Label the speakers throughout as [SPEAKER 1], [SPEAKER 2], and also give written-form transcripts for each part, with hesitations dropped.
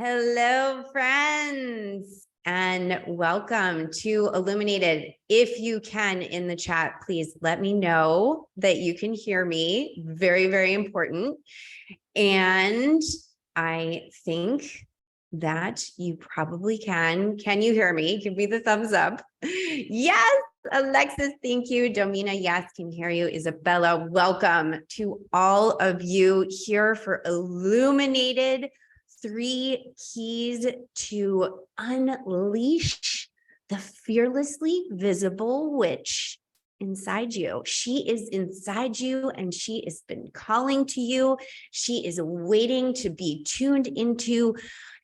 [SPEAKER 1] Hello, friends, and welcome to Illuminated. If you can in the chat, please let me know that you can hear me. Very, very important. And I think that you probably can. Can you hear me? Give me the thumbs up. Yes, Alexis, thank you. Domina, yes, can hear you. Isabella, welcome to all of you here for Illuminated. 3 keys to unleash the fearlessly visible witch inside you. She is inside you and she has been calling to you. She is waiting to be tuned into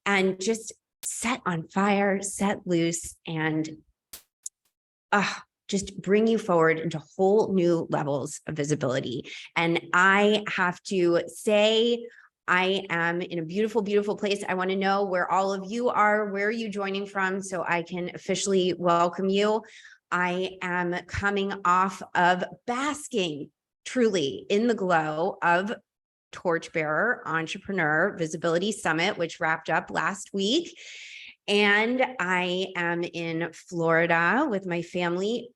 [SPEAKER 1] and just set on fire, set loose, and just bring you forward into whole new levels of visibility. And I have to say, I am in a beautiful, beautiful place. I want to know where all of you are. Where are you joining from so I can officially welcome you? I am coming off of basking truly in the glow of Torchbearer Entrepreneur Visibility Summit, which wrapped up last week. And I am in Florida with my family,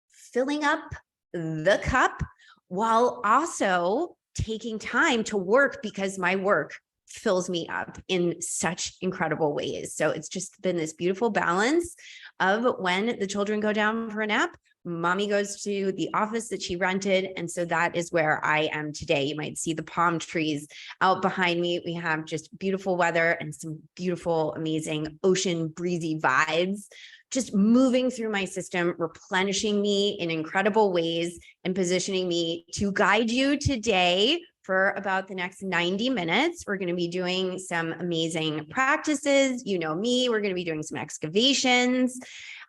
[SPEAKER 1] filling up the cup while also taking time to work because my work fills me up in such incredible ways. So it's just been this beautiful balance of when the children go down for a nap, mommy goes to the office that she rented. And so that is where I am today. You might see the palm trees out behind me. We have just beautiful weather and some beautiful, amazing ocean breezy vibes just moving through my system, replenishing me in incredible ways and positioning me to guide you today for about the next 90 minutes. We're going to be doing some amazing practices. You know me, we're going to be doing some excavations,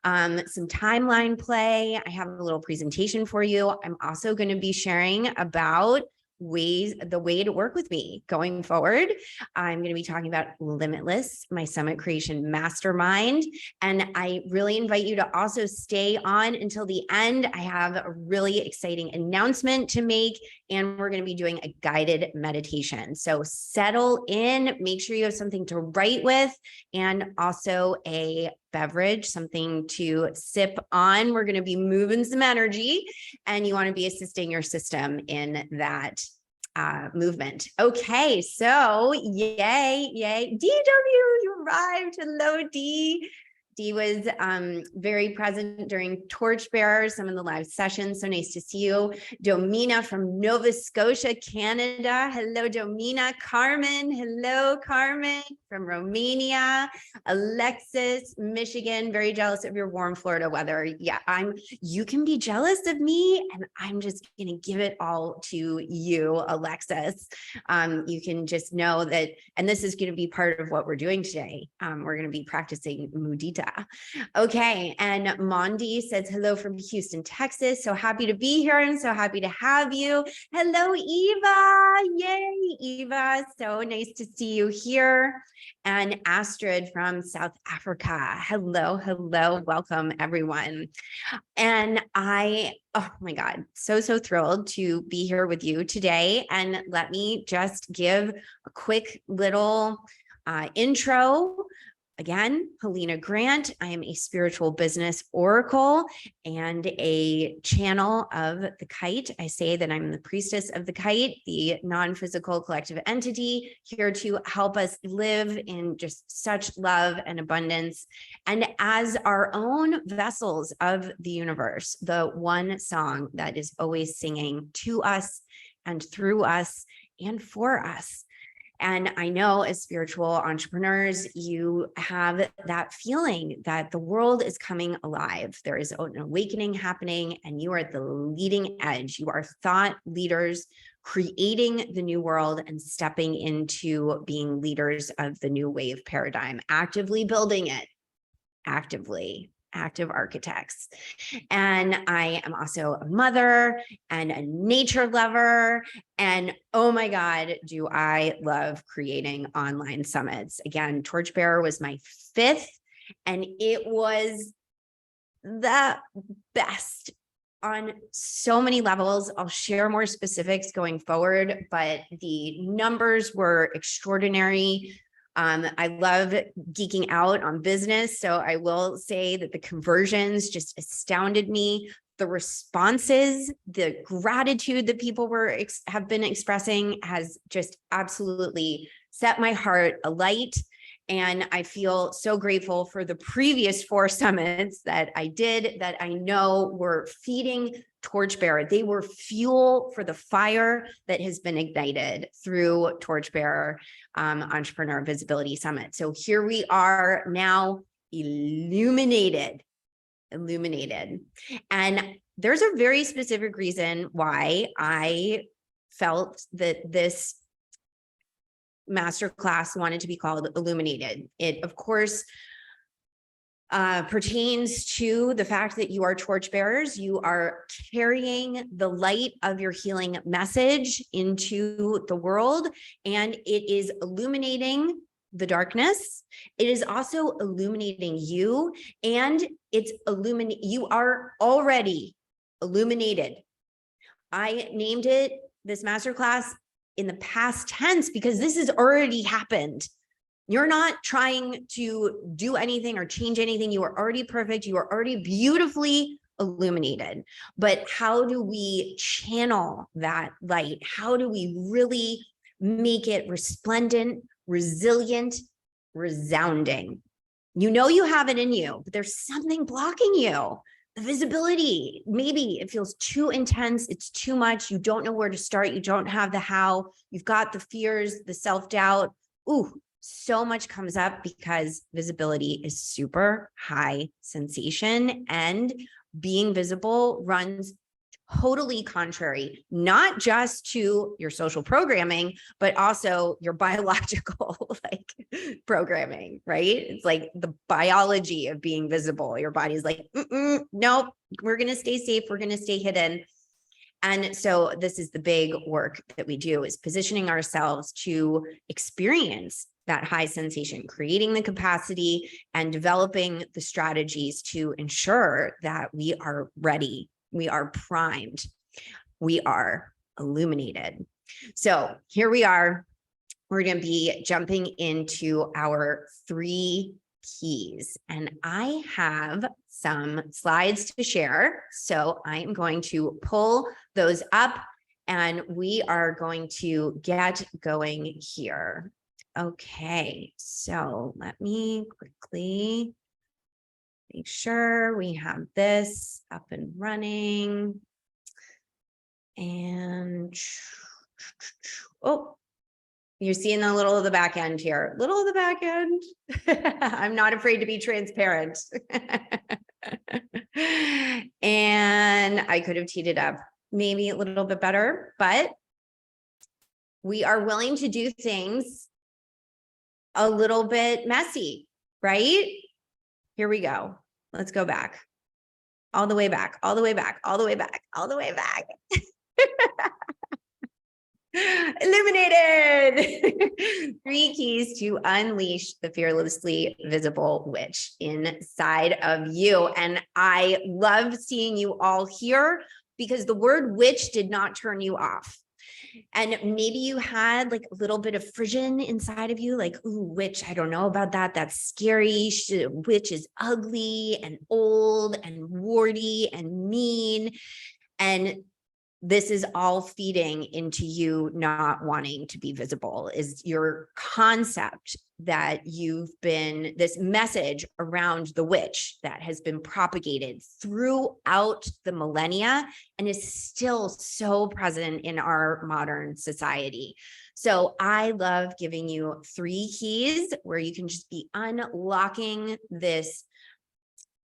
[SPEAKER 1] some timeline play. I have a little presentation for you. I'm also going to be sharing about the way to work with me going forward. I'm going to be talking about Limitless, my summit creation mastermind. And I really invite you to also stay on until the end. I have a really exciting announcement to make, and we're going to be doing a guided meditation. So settle in, make sure you have something to write with, and also a beverage, something to sip on. We're going to be moving some energy, and you want to be assisting your system in that movement. Okay, so yay. DW, you arrived. Hello, D. D was very present during Torchbearer, some of the live sessions. So nice to see you. Domina from Nova Scotia, Canada. Hello, Domina. Carmen. Hello, Carmen from Romania. Alexis, Michigan. Very jealous of your warm Florida weather. Yeah, you can be jealous of me, and I'm just going to give it all to you, Alexis. You can just know that, and this is going to be part of what we're doing today. We're going to be practicing mudita. Okay, and Mondi says hello from Houston, Texas. So happy to be here and so happy to have you. Hello, Eva. Yay, Eva. So nice to see you here. And Astrid from South Africa. Hello. Welcome, everyone. And oh my God, so thrilled to be here with you today. And let me just give a quick little intro. Again, Helena Grant. I am a spiritual business oracle and a channel of the kite. I say that I'm the priestess of the kite, the non-physical collective entity here to help us live in just such love and abundance. And as our own vessels of the universe, the one song that is always singing to us and through us and for us. And I know as spiritual entrepreneurs, you have that feeling that the world is coming alive. There is an awakening happening, and you are at the leading edge. You are thought leaders creating the new world and stepping into being leaders of the new wave paradigm, actively building it, active architects. And I am also a mother and a nature lover. And oh my God, do I love creating online summits. Again, Torchbearer was my 5th, and it was the best on so many levels. I'll share more specifics going forward, but the numbers were extraordinary. I love geeking out on business. So I will say that the conversions just astounded me. The responses, the gratitude that people have been expressing has just absolutely set my heart alight. And I feel so grateful for the previous 4 summits that I did, that I know were feeding Torchbearer. They were fuel for the fire that has been ignited through Torchbearer Entrepreneur Visibility Summit. So here we are now, illuminated. And there's a very specific reason why I felt that this masterclass wanted to be called Illuminated. It, of course, pertains to the fact that you are torchbearers. You are carrying the light of your healing message into the world, and it is illuminating the darkness. It is also illuminating you, and it's you are already illuminated. I named it, this masterclass, in the past tense because this has already happened. You're not trying to do anything or change anything. You are already perfect. You are already beautifully illuminated. But how do we channel that light? How do we really make it resplendent, resilient, resounding? You know you have it in you, but there's something blocking you. The visibility, maybe it feels too intense. It's too much. You don't know where to start. You don't have the how. You've got the fears, the self-doubt. Ooh, so much comes up because visibility is super high sensation, and being visible runs totally contrary, not just to your social programming, but also your biological programming, right? It's like the biology of being visible. Your body's like, nope, we're going to stay safe. We're going to stay hidden. And so this is the big work that we do, is positioning ourselves to experience that high sensation, creating the capacity and developing the strategies to ensure that we are ready. We are primed. We are illuminated. So here we are. We're going to be jumping into our 3 keys. And I have some slides to share. So I am going to pull those up and we are going to get going here. Okay, so let me quickly make sure we have this up and running. And oh, you're seeing a little of the back end here, little of the back end. I'm not afraid to be transparent. And I could have teed it up maybe a little bit better, but we are willing to do things a little bit messy, right? Here we go. Let's go back. All the way back, all the way back, all the way back, all the way back. Illuminated. 3 keys to unleash the fearlessly visible witch inside of you. And I love seeing you all here because the word witch did not turn you off. And maybe you had like a little bit of frisson inside of you, like, ooh, witch, I don't know about that. That's scary. Witch is ugly and old and warty and mean. And this is all feeding into you not wanting to be visible, is your concept that you've been, this message around the witch that has been propagated throughout the millennia and is still so present in our modern society. So I love giving you 3 keys where you can just be unlocking this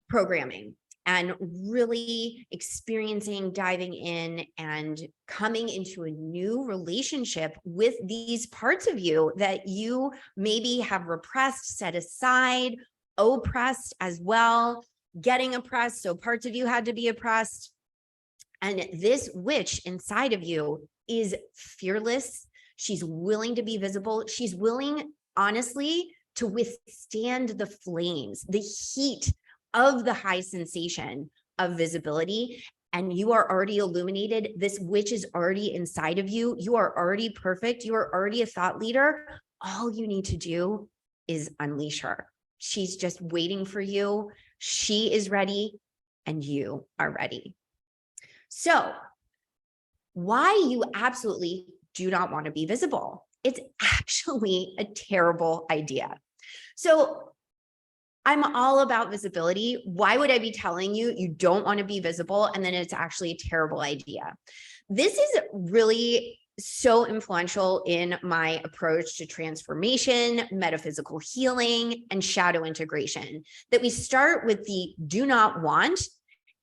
[SPEAKER 1] programming and really experiencing, diving in and coming into a new relationship with these parts of you that you maybe have repressed, set aside, oppressed as well, getting oppressed. So parts of you had to be oppressed. And this witch inside of you is fearless. She's willing to be visible. She's willing, honestly, to withstand the flames, the heat of the high sensation of visibility. And you are already illuminated. This witch is already inside of you. You are already perfect. You are already a thought leader. All you need to do is unleash her. She's just waiting for you. She is ready and you are ready. So why you absolutely do not want to be visible. It's actually a terrible idea. So I'm all about visibility. Why would I be telling you you don't want to be visible and then it's actually a terrible idea? This is really so influential in my approach to transformation, metaphysical healing, and shadow integration, that we start with the do not want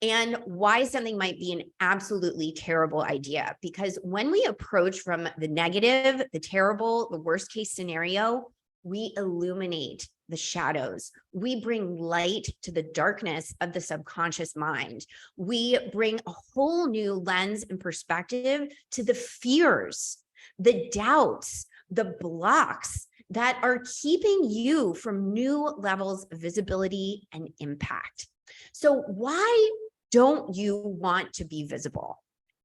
[SPEAKER 1] and why something might be an absolutely terrible idea. Because when we approach from the negative, the terrible, the worst case scenario, we illuminate the shadows. We bring light to the darkness of the subconscious mind. We bring a whole new lens and perspective to the fears, the doubts, the blocks that are keeping you from new levels of visibility and impact. So why don't you want to be visible?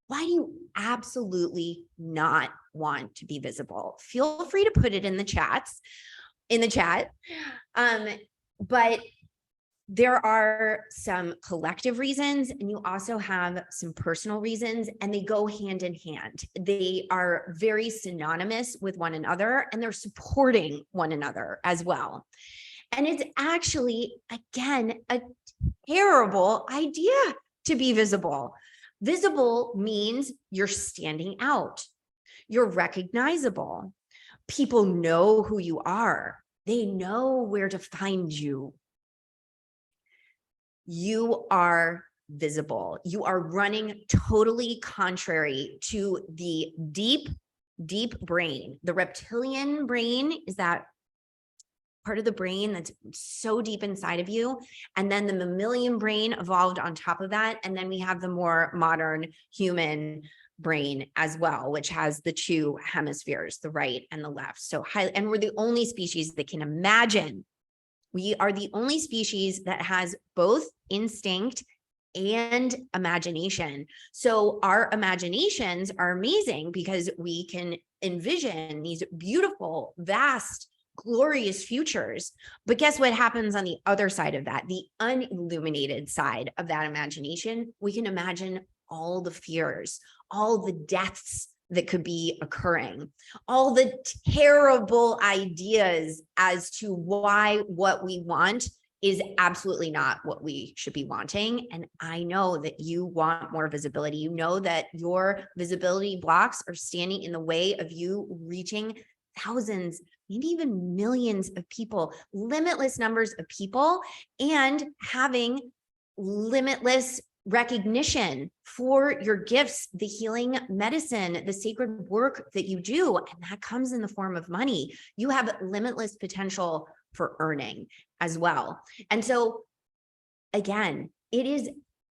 [SPEAKER 1] Why do you absolutely not want to be visible? Feel free to put it in the chat. But there are some collective reasons, and you also have some personal reasons, and they go hand in hand. They are very synonymous with one another, and they're supporting one another as well. And it's actually, again, a terrible idea to be visible. Visible means you're standing out. You're recognizable. People know who you are. They know where to find you. You are visible. You are running totally contrary to the deep, deep brain. The reptilian brain is that part of the brain that's so deep inside of you. And then the mammalian brain evolved on top of that. And then we have the more modern human brain as well, which has the two hemispheres, the right and the left. So and we're the only species that can imagine. We are the only species that has both instinct and imagination. So our imaginations are amazing because we can envision these beautiful, vast, glorious futures. But guess what happens on the other side of that, the unilluminated side of that imagination? We can imagine all the fears, all the deaths that could be occurring, all the terrible ideas as to why what we want is absolutely not what we should be wanting. And I know that you want more visibility. You know that your visibility blocks are standing in the way of you reaching thousands, maybe even millions of people, limitless numbers of people, and having limitless recognition for your gifts, the healing medicine, the sacred work that you do. And that comes in the form of money. You have limitless potential for earning as well. And so again, it is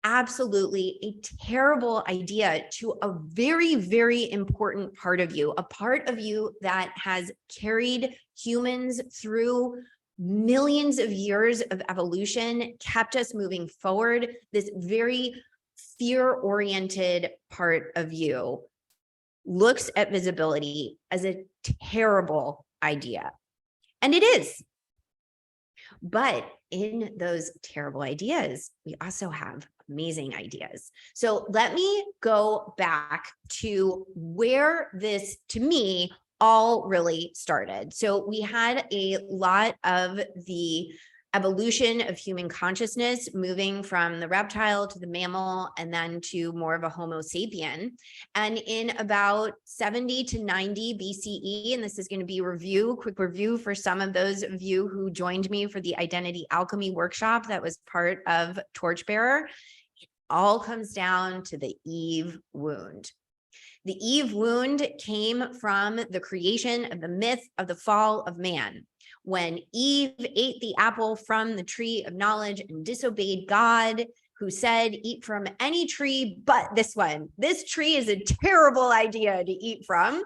[SPEAKER 1] absolutely a terrible idea to a very, very important part of you, a part of you that has carried humans through millions of years of evolution, kept us moving forward. This very fear-oriented part of you looks at visibility as a terrible idea. And it is. But in those terrible ideas, we also have amazing ideas. So let me go back to where this, to me, all really started. So we had a lot of the evolution of human consciousness moving from the reptile to the mammal and then to more of a Homo sapien. And in about 70 to 90 BCE, and this is going to be a quick review for some of those of you who joined me for the Identity Alchemy workshop that was part of Torchbearer, it all comes down to the Eve wound. The Eve wound came from the creation of the myth of the fall of man. When Eve ate the apple from the tree of knowledge and disobeyed God, who said, eat from any tree but this one. This tree is a terrible idea to eat from.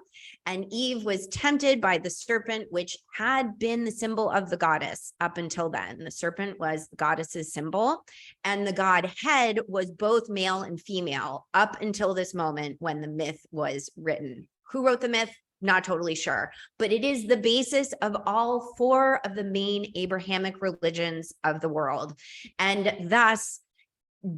[SPEAKER 1] And Eve was tempted by the serpent, which had been the symbol of the goddess up until then. The serpent was the goddess's symbol, and the god head was both male and female up until this moment when the myth was written. Who wrote the myth? Not totally sure, but it is the basis of all 4 of the main Abrahamic religions of the world, and thus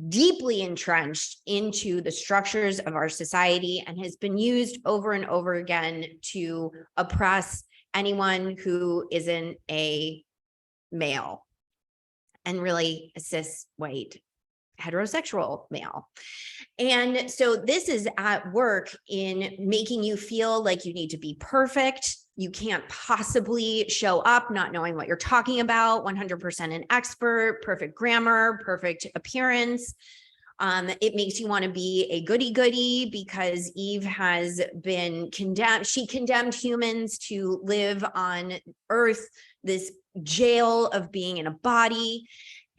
[SPEAKER 1] deeply entrenched into the structures of our society, and has been used over and over again to oppress anyone who isn't a male, and really a cis white heterosexual male. And so this is at work in making you feel like you need to be perfect. You can't possibly show up not knowing what you're talking about, 100% an expert, perfect grammar, perfect appearance. It makes you want to be a goody-goody because Eve has been condemned. She condemned humans to live on Earth, this jail of being in a body.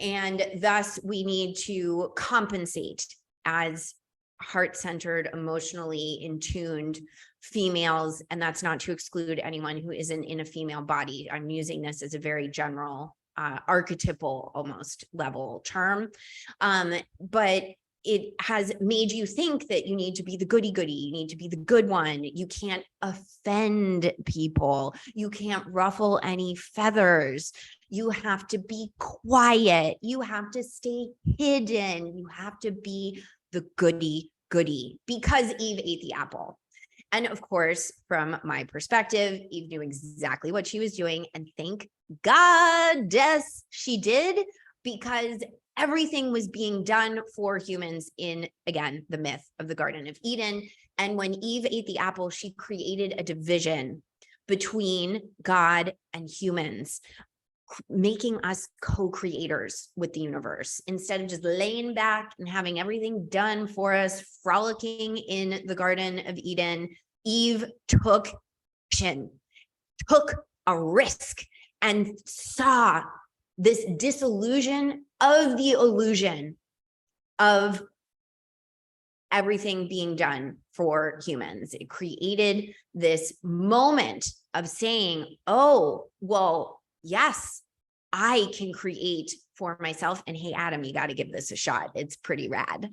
[SPEAKER 1] And thus we need to compensate as heart-centered, emotionally in tuned females. And that's not to exclude anyone who isn't in a female body. I'm using this as a very general, archetypal almost level term. But it has made you think that you need to be the goody-goody, you need to be the good one. You can't offend people. You can't ruffle any feathers. You have to be quiet. You have to stay hidden. You have to be the goody-goody because Eve ate the apple. And of course, from my perspective, Eve knew exactly what she was doing. And thank goddess she did, because everything was being done for humans in, again, the myth of the Garden of Eden. And when Eve ate the apple, she created a division between God and humans, making us co-creators with the universe. Instead of just laying back and having everything done for us, frolicking in the Garden of Eden, Eve took action, took a risk, and saw this disillusion of the illusion of everything being done for humans. It created this moment of saying, oh, well, yes, I can create for myself. And hey, Adam, you got to give this a shot. It's pretty rad.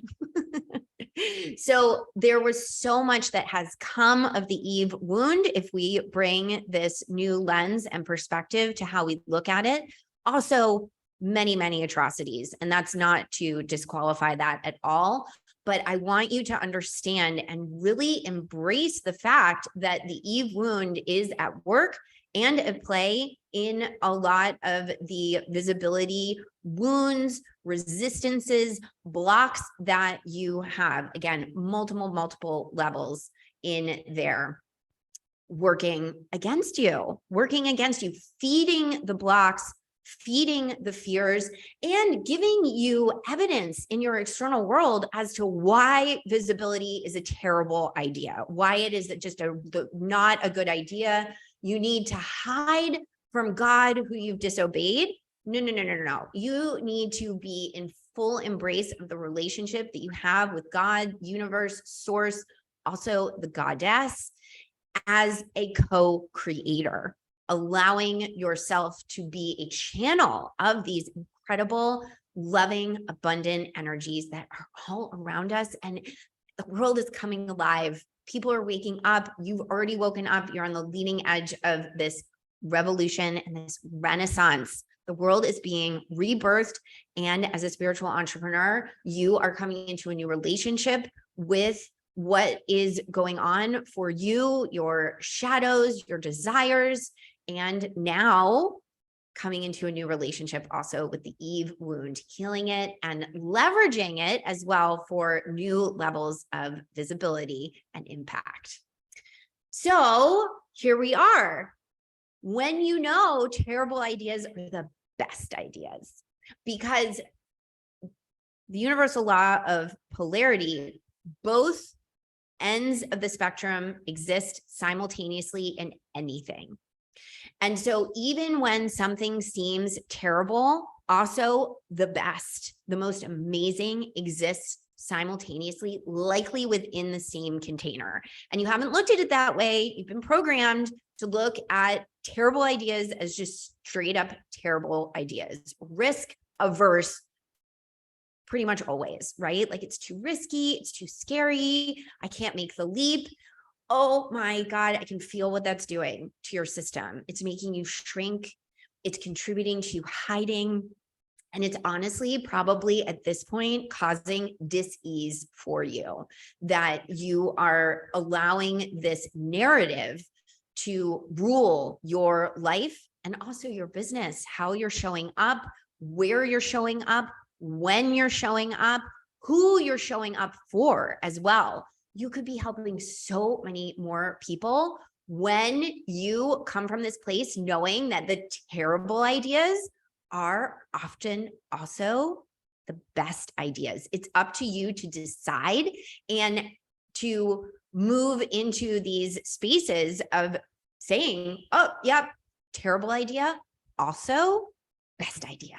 [SPEAKER 1] So there was so much that has come of the Eve wound if we bring this new lens and perspective to how we look at it. Also, many, many atrocities. And that's not to disqualify that at all. But I want you to understand and really embrace the fact that the Eve wound is at work and at play in a lot of the visibility wounds, resistances, blocks that you have. Again, multiple levels in there working against you, feeding the blocks, feeding the fears, and giving you evidence in your external world as to why visibility is a terrible idea, why it is just not a good idea. You need to hide from God who you've disobeyed. No. You need to be in full embrace of the relationship that you have with God, universe, source, also the goddess, as a co-creator, allowing yourself to be a channel of these incredible, loving, abundant energies that are all around us. And the world is coming alive. People are waking up. You've already woken up. You're on the leading edge of this revolution and this renaissance. The world is being rebirthed. And as a spiritual entrepreneur, you are coming into a new relationship with what is going on for you, your shadows, your desires, and now coming into a new relationship also with the Eve wound, healing it and leveraging it as well for new levels of visibility and impact. So here we are. When you know terrible ideas are the best ideas, because the universal law of polarity, both ends of the spectrum exist simultaneously in anything. And so even when something seems terrible, also the best, the most amazing exists simultaneously, likely within the same container. And you haven't looked at it that way. You've been programmed to look at terrible ideas as just straight up terrible ideas, risk averse, pretty much always, right? Like it's too risky, it's too scary, I can't make the leap. oh my God, I can feel what that's doing to your system. It's making you shrink. It's contributing to you hiding. And it's honestly probably at this point causing dis-ease for you, that you are allowing this narrative to rule your life and also your business, how you're showing up, where you're showing up, when you're showing up, who you're showing up for as well. You could be helping so many more people when you come from this place knowing that the terrible ideas are often also the best ideas. It's up to you to decide and to move into these spaces of saying, oh, yep, terrible idea, also best idea.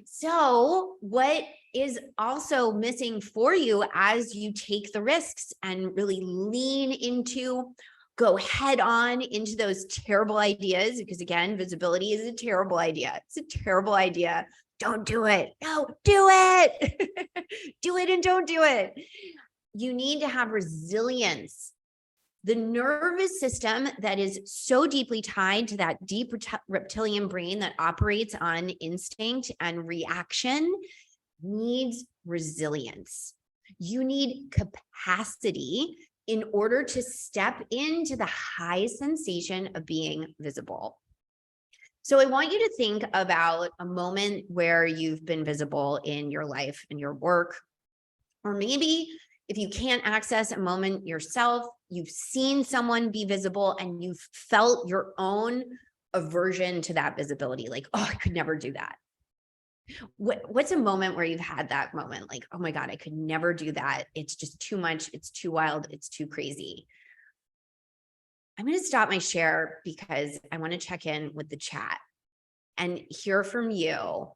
[SPEAKER 1] So what is also missing for you as you take the risks and really lean into, go head on into those terrible ideas, because again, visibility is a terrible idea. It's a terrible idea. Don't do it. No, do it. Do it and don't do it. You need to have resilience. The nervous system that is so deeply tied to that deep reptilian brain that operates on instinct and reaction needs resilience. You need capacity in order to step into the high sensation of being visible. So I want you to think about a moment where you've been visible in your life and your work, or maybe if you can't access a moment yourself, you've seen someone be visible and you've felt your own aversion to that visibility. Like, oh, I could never do that. What's a moment where you've had that moment? Like, oh my God, I could never do that. It's just too much. It's too wild. It's too crazy. I'm going to stop my share because I want to check in with the chat and hear from you.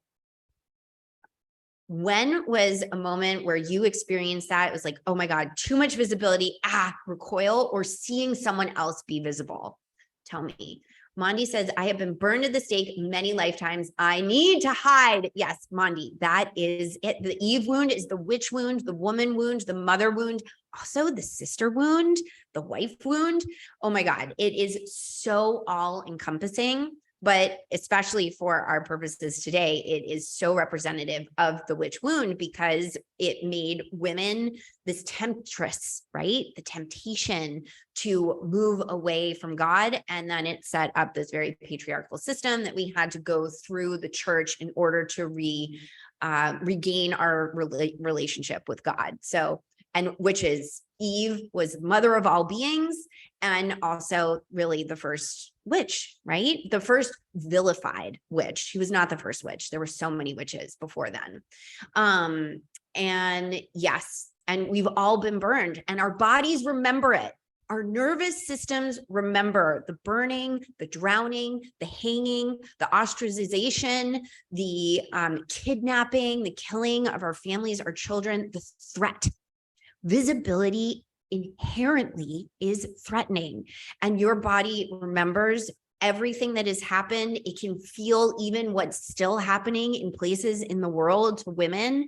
[SPEAKER 1] When was a moment where you experienced that? It was like, oh my God, too much visibility, recoil, or seeing someone else be visible? Tell me. Mondi says, I have been burned at the stake many lifetimes. I need to hide. Yes, Mondi, that is it. The Eve wound is the witch wound, the woman wound, the mother wound, also the sister wound, the wife wound. Oh my God, it is so all encompassing. But especially for our purposes today, it is so representative of the witch wound because it made women this temptress, right? The temptation to move away from God. And then it set up this very patriarchal system that we had to go through the church in order to regain our relationship with God. So, and witches, Eve was mother of all beings and also really the first witch, right? The first vilified witch. She was not the first witch. There were so many witches before then. And yes, and we've all been burned and our bodies remember it. Our nervous systems remember the burning, the drowning, the hanging, the ostracization, the kidnapping, the killing of our families, our children, the threat. Visibility inherently is threatening, and your body remembers everything that has happened. It can feel even what's still happening in places in the world to women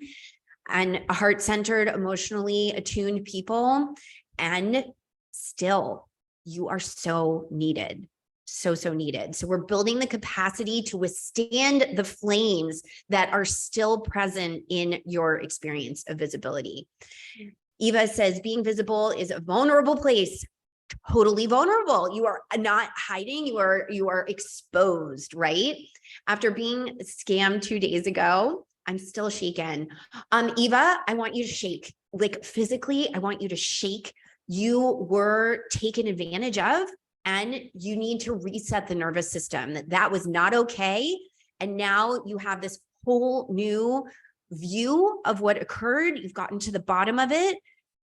[SPEAKER 1] and heart-centered, emotionally attuned people. And still, you are so needed. So needed. So we're building the capacity to withstand the flames that are still present in your experience of visibility. Eva says, being visible is a vulnerable place. Totally vulnerable. You are not hiding. You are exposed, right? After being scammed 2 days ago, I'm still shaken. Eva, I want you to shake. Like physically, I want you to shake. You were taken advantage of, and you need to reset the nervous system. That was not okay. And now you have this whole new view of what occurred. You've gotten to the bottom of it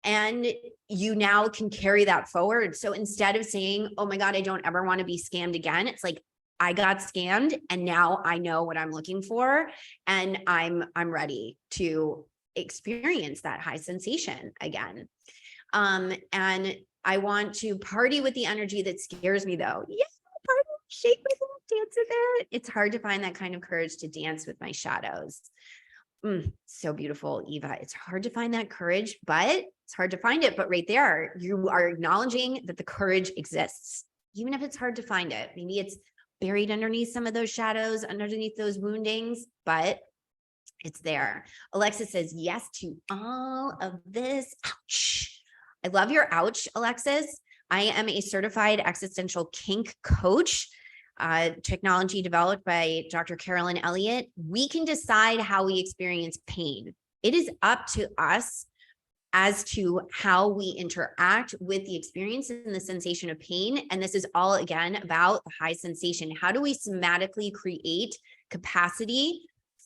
[SPEAKER 1] and you now can carry that forward. So instead of saying, oh my God, I don't ever want to be scammed again, it's like, I got scammed and now I know what I'm looking for and I'm ready to experience that high sensation again. And I want to party with the energy that scares me though. Yeah, party, shake with it, dance with it. It's hard to find that kind of courage to dance with my shadows. So beautiful, Eva. It's hard to find that courage, but It's hard to find it, but right there, you are acknowledging that the courage exists, even if it's hard to find it. Maybe it's buried underneath some of those shadows, underneath those woundings, but it's there. Alexis says yes to all of this. Ouch. I love your ouch, Alexis. I am a certified existential kink coach, technology developed by Dr. Carolyn Elliott. We can decide how we experience pain. It is up to us as to how we interact with the experience and the sensation of pain. And this is all, again, about the high sensation. How do we somatically create capacity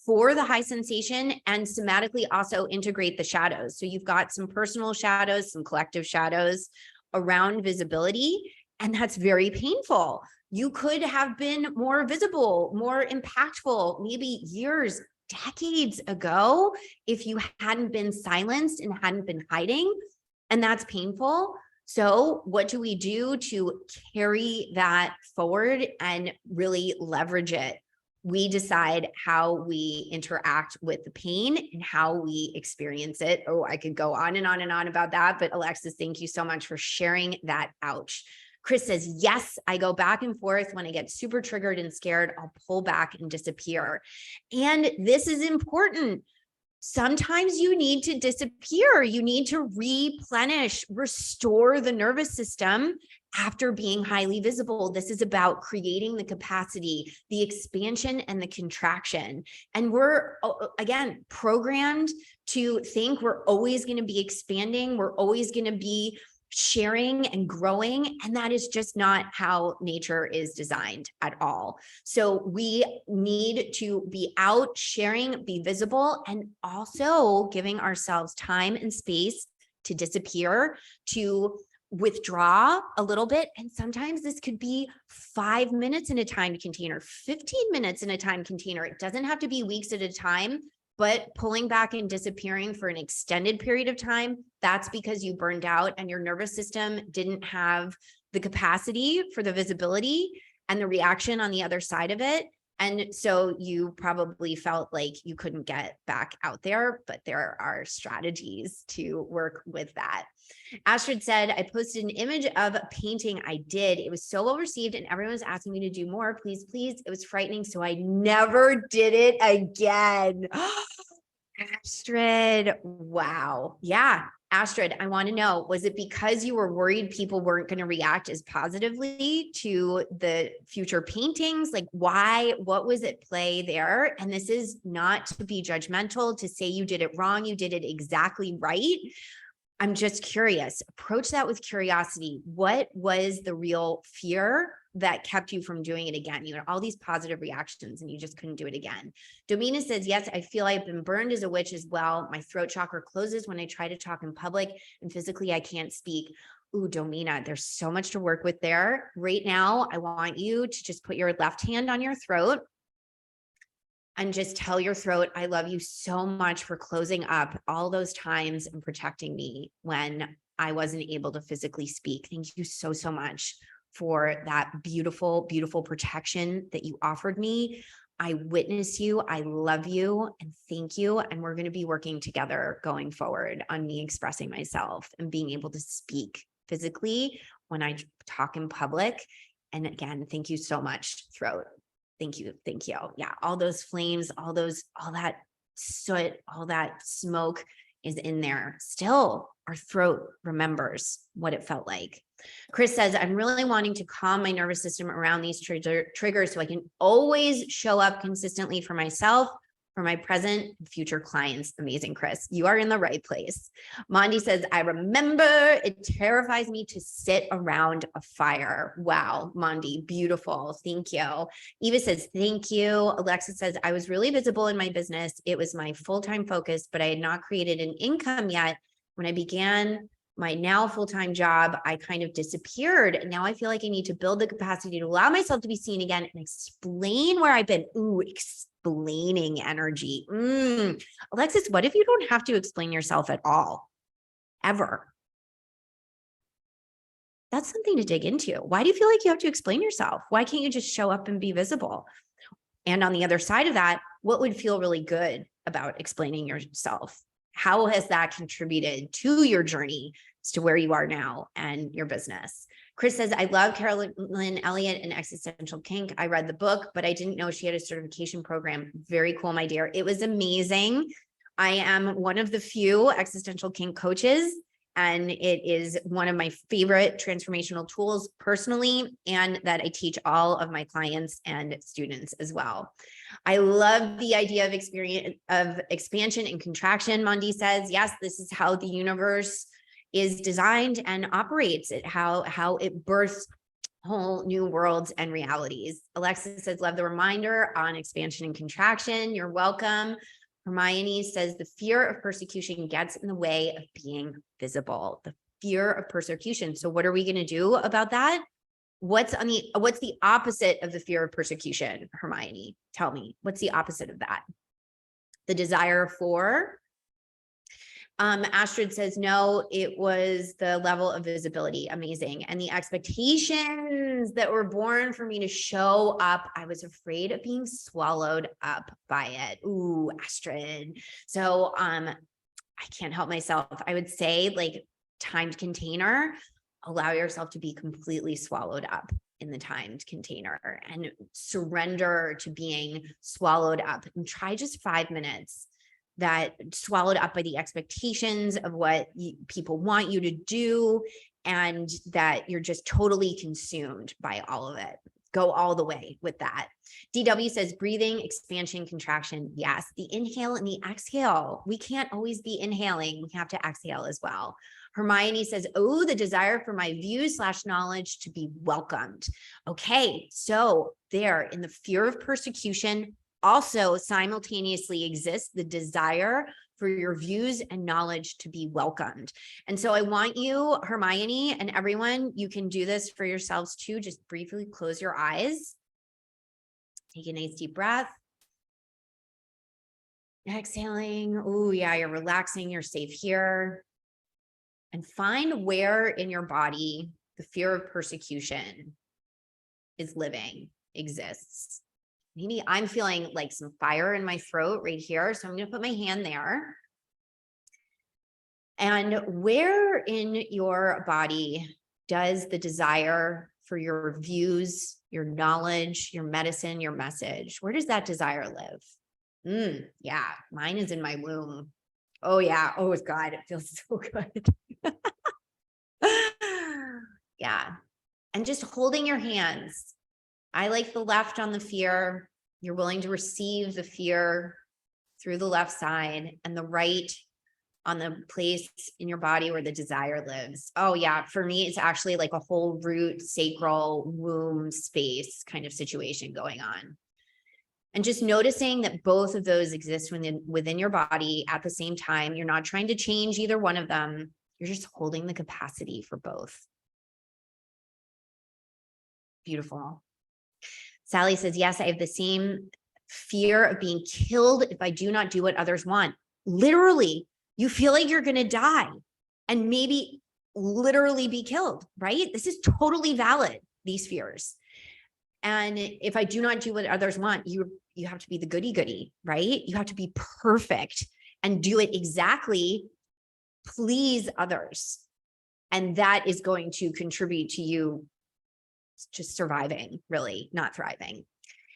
[SPEAKER 1] for the high sensation and somatically also integrate the shadows? So you've got some personal shadows, some collective shadows around visibility, and that's very painful. You could have been more visible, more impactful, maybe years, decades ago, if you hadn't been silenced and hadn't been hiding, and that's painful. So what do we do to carry that forward and really leverage it? We decide how we interact with the pain and how we experience it. Oh, I could go on and on and on about that, but Alexis, thank you so much for sharing that ouch. Chris says, yes, I go back and forth. When I get super triggered and scared, I'll pull back and disappear. And this is important. Sometimes you need to disappear. You need to replenish, restore the nervous system after being highly visible. This is about creating the capacity, the expansion and the contraction. And we're, again, programmed to think we're always going to be expanding. We're always going to be sharing and growing. And that is just not how nature is designed at all. So we need to be out sharing, be visible, and also giving ourselves time and space to disappear, to withdraw a little bit. And sometimes this could be 5 minutes in a timed container, 15 minutes in a timed container. It doesn't have to be weeks at a time. But pulling back and disappearing for an extended period of time, that's because you burned out and your nervous system didn't have the capacity for the visibility and the reaction on the other side of it. And so you probably felt like you couldn't get back out there, but there are strategies to work with that. Astrid said, I posted an image of a painting I did. It was so well received and everyone was asking me to do more. Please, please. It was frightening. So I never did it again. Astrid, wow. Yeah. Astrid, I want to know, was it because you were worried people weren't going to react as positively to the future paintings? Like why, what was at play there? And this is not to be judgmental, to say you did it wrong. You did it exactly right. I'm just curious. Approach that with curiosity. What was the real fear that kept you from doing it again? You had all these positive reactions and you just couldn't do it again. Domina says, yes, I feel I've been burned as a witch as well. My throat chakra closes when I try to talk in public and physically I can't speak. Ooh, Domina, there's so much to work with there. Right now, I want you to just put your left hand on your throat and just tell your throat, I love you so much for closing up all those times and protecting me when I wasn't able to physically speak. Thank you so, so much for that beautiful, beautiful protection that you offered me. I witness you. I love you and thank you. And we're going to be working together going forward on me expressing myself and being able to speak physically when I talk in public. And again, thank you so much, throat. Thank you. Thank you. Yeah. All those flames, all that soot, all that smoke is in there. Still, our throat remembers what it felt like. Chris says, I'm really wanting to calm my nervous system around these triggers so I can always show up consistently for myself, for my present and future clients. Amazing, Chris. You are in the right place. Mondi says, I remember it terrifies me to sit around a fire. Wow, Mondi, beautiful. Thank you. Eva says, thank you. Alexa says, I was really visible in my business. It was my full-time focus, but I had not created an income yet. When I began my now full-time job, I kind of disappeared. And now I feel like I need to build the capacity to allow myself to be seen again and explain where I've been. Ooh, explaining energy. Alexis, what if you don't have to explain yourself at all? Ever? That's something to dig into. Why do you feel like you have to explain yourself? Why can't you just show up and be visible? And on the other side of that, what would feel really good about explaining yourself? How has that contributed to your journey as to where you are now and your business? Chris says, I love Carolyn Elliott and Existential Kink. I read the book, but I didn't know she had a certification program. Very cool, my dear. It was amazing. I am one of the few Existential Kink coaches, and it is one of my favorite transformational tools personally, and that I teach all of my clients and students as well. I love the idea of expansion and contraction. Mondi says, yes, this is how the universe is designed and operates, it how it births whole new worlds and realities. Alexis says, love the reminder on expansion and contraction. You're welcome. Hermione says, the fear of persecution gets in the way of being visible. The fear of persecution. So what are we going to do about that? What's the opposite of the fear of persecution, Hermione? Tell me, what's the opposite of that? The desire for? Astrid says, no, it was the level of visibility. Amazing. And the expectations that were born for me to show up. I was afraid of being swallowed up by it. Ooh, Astrid. So, I can't help myself. I would say, like, timed container, allow yourself to be completely swallowed up in the timed container and surrender to being swallowed up, and try just 5 minutes. That swallowed up by the expectations of what people want you to do, and that you're just totally consumed by all of it. Go all the way with that. DW says, breathing, expansion, contraction. Yes, the inhale and the exhale. We can't always be inhaling. We have to exhale as well. Hermione says, oh, the desire for my views / knowledge to be welcomed. Okay, so there, in the fear of persecution, also simultaneously exists the desire for your views and knowledge to be welcomed. And so I want you, Hermione, and everyone, you can do this for yourselves too. Just briefly close your eyes. Take a nice deep breath. Exhaling. Oh yeah, you're relaxing. You're safe here. And find where in your body the fear of persecution is living, exists. Maybe I'm feeling like some fire in my throat right here. So I'm going to put my hand there. And where in your body does the desire for your views, your knowledge, your medicine, your message, where does that desire live? Yeah, mine is in my womb. Oh yeah. Oh God, it feels so good. Yeah. And just holding your hands. I like the left on the fear. You're willing to receive the fear through the left side, and the right on the place in your body where the desire lives. Oh yeah. For me, it's actually like a whole root, sacral, womb space kind of situation going on. And just noticing that both of those exist within your body at the same time. You're not trying to change either one of them. You're just holding the capacity for both. Beautiful. Sally says, yes, I have the same fear of being killed if I do not do what others want. Literally, you feel like you're going to die and maybe literally be killed, right? This is totally valid, these fears. And if I do not do what others want, you have to be the goody-goody, right? You have to be perfect and do it exactly, please others. And that is going to contribute to you just surviving, really, not thriving.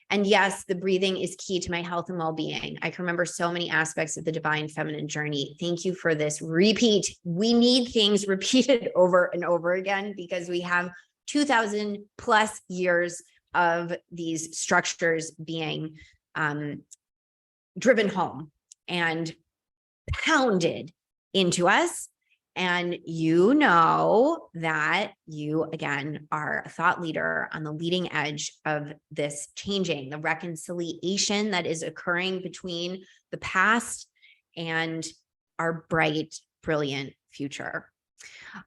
[SPEAKER 1] And yes, the breathing is key to my health and well-being. I can remember so many aspects of the divine feminine journey. Thank you for this repeat. We need things repeated over and over again because we have 2,000 plus years of these structures being driven home and pounded into us. And you know that you, again, are a thought leader on the leading edge of this changing, the reconciliation that is occurring between the past and our bright, brilliant future.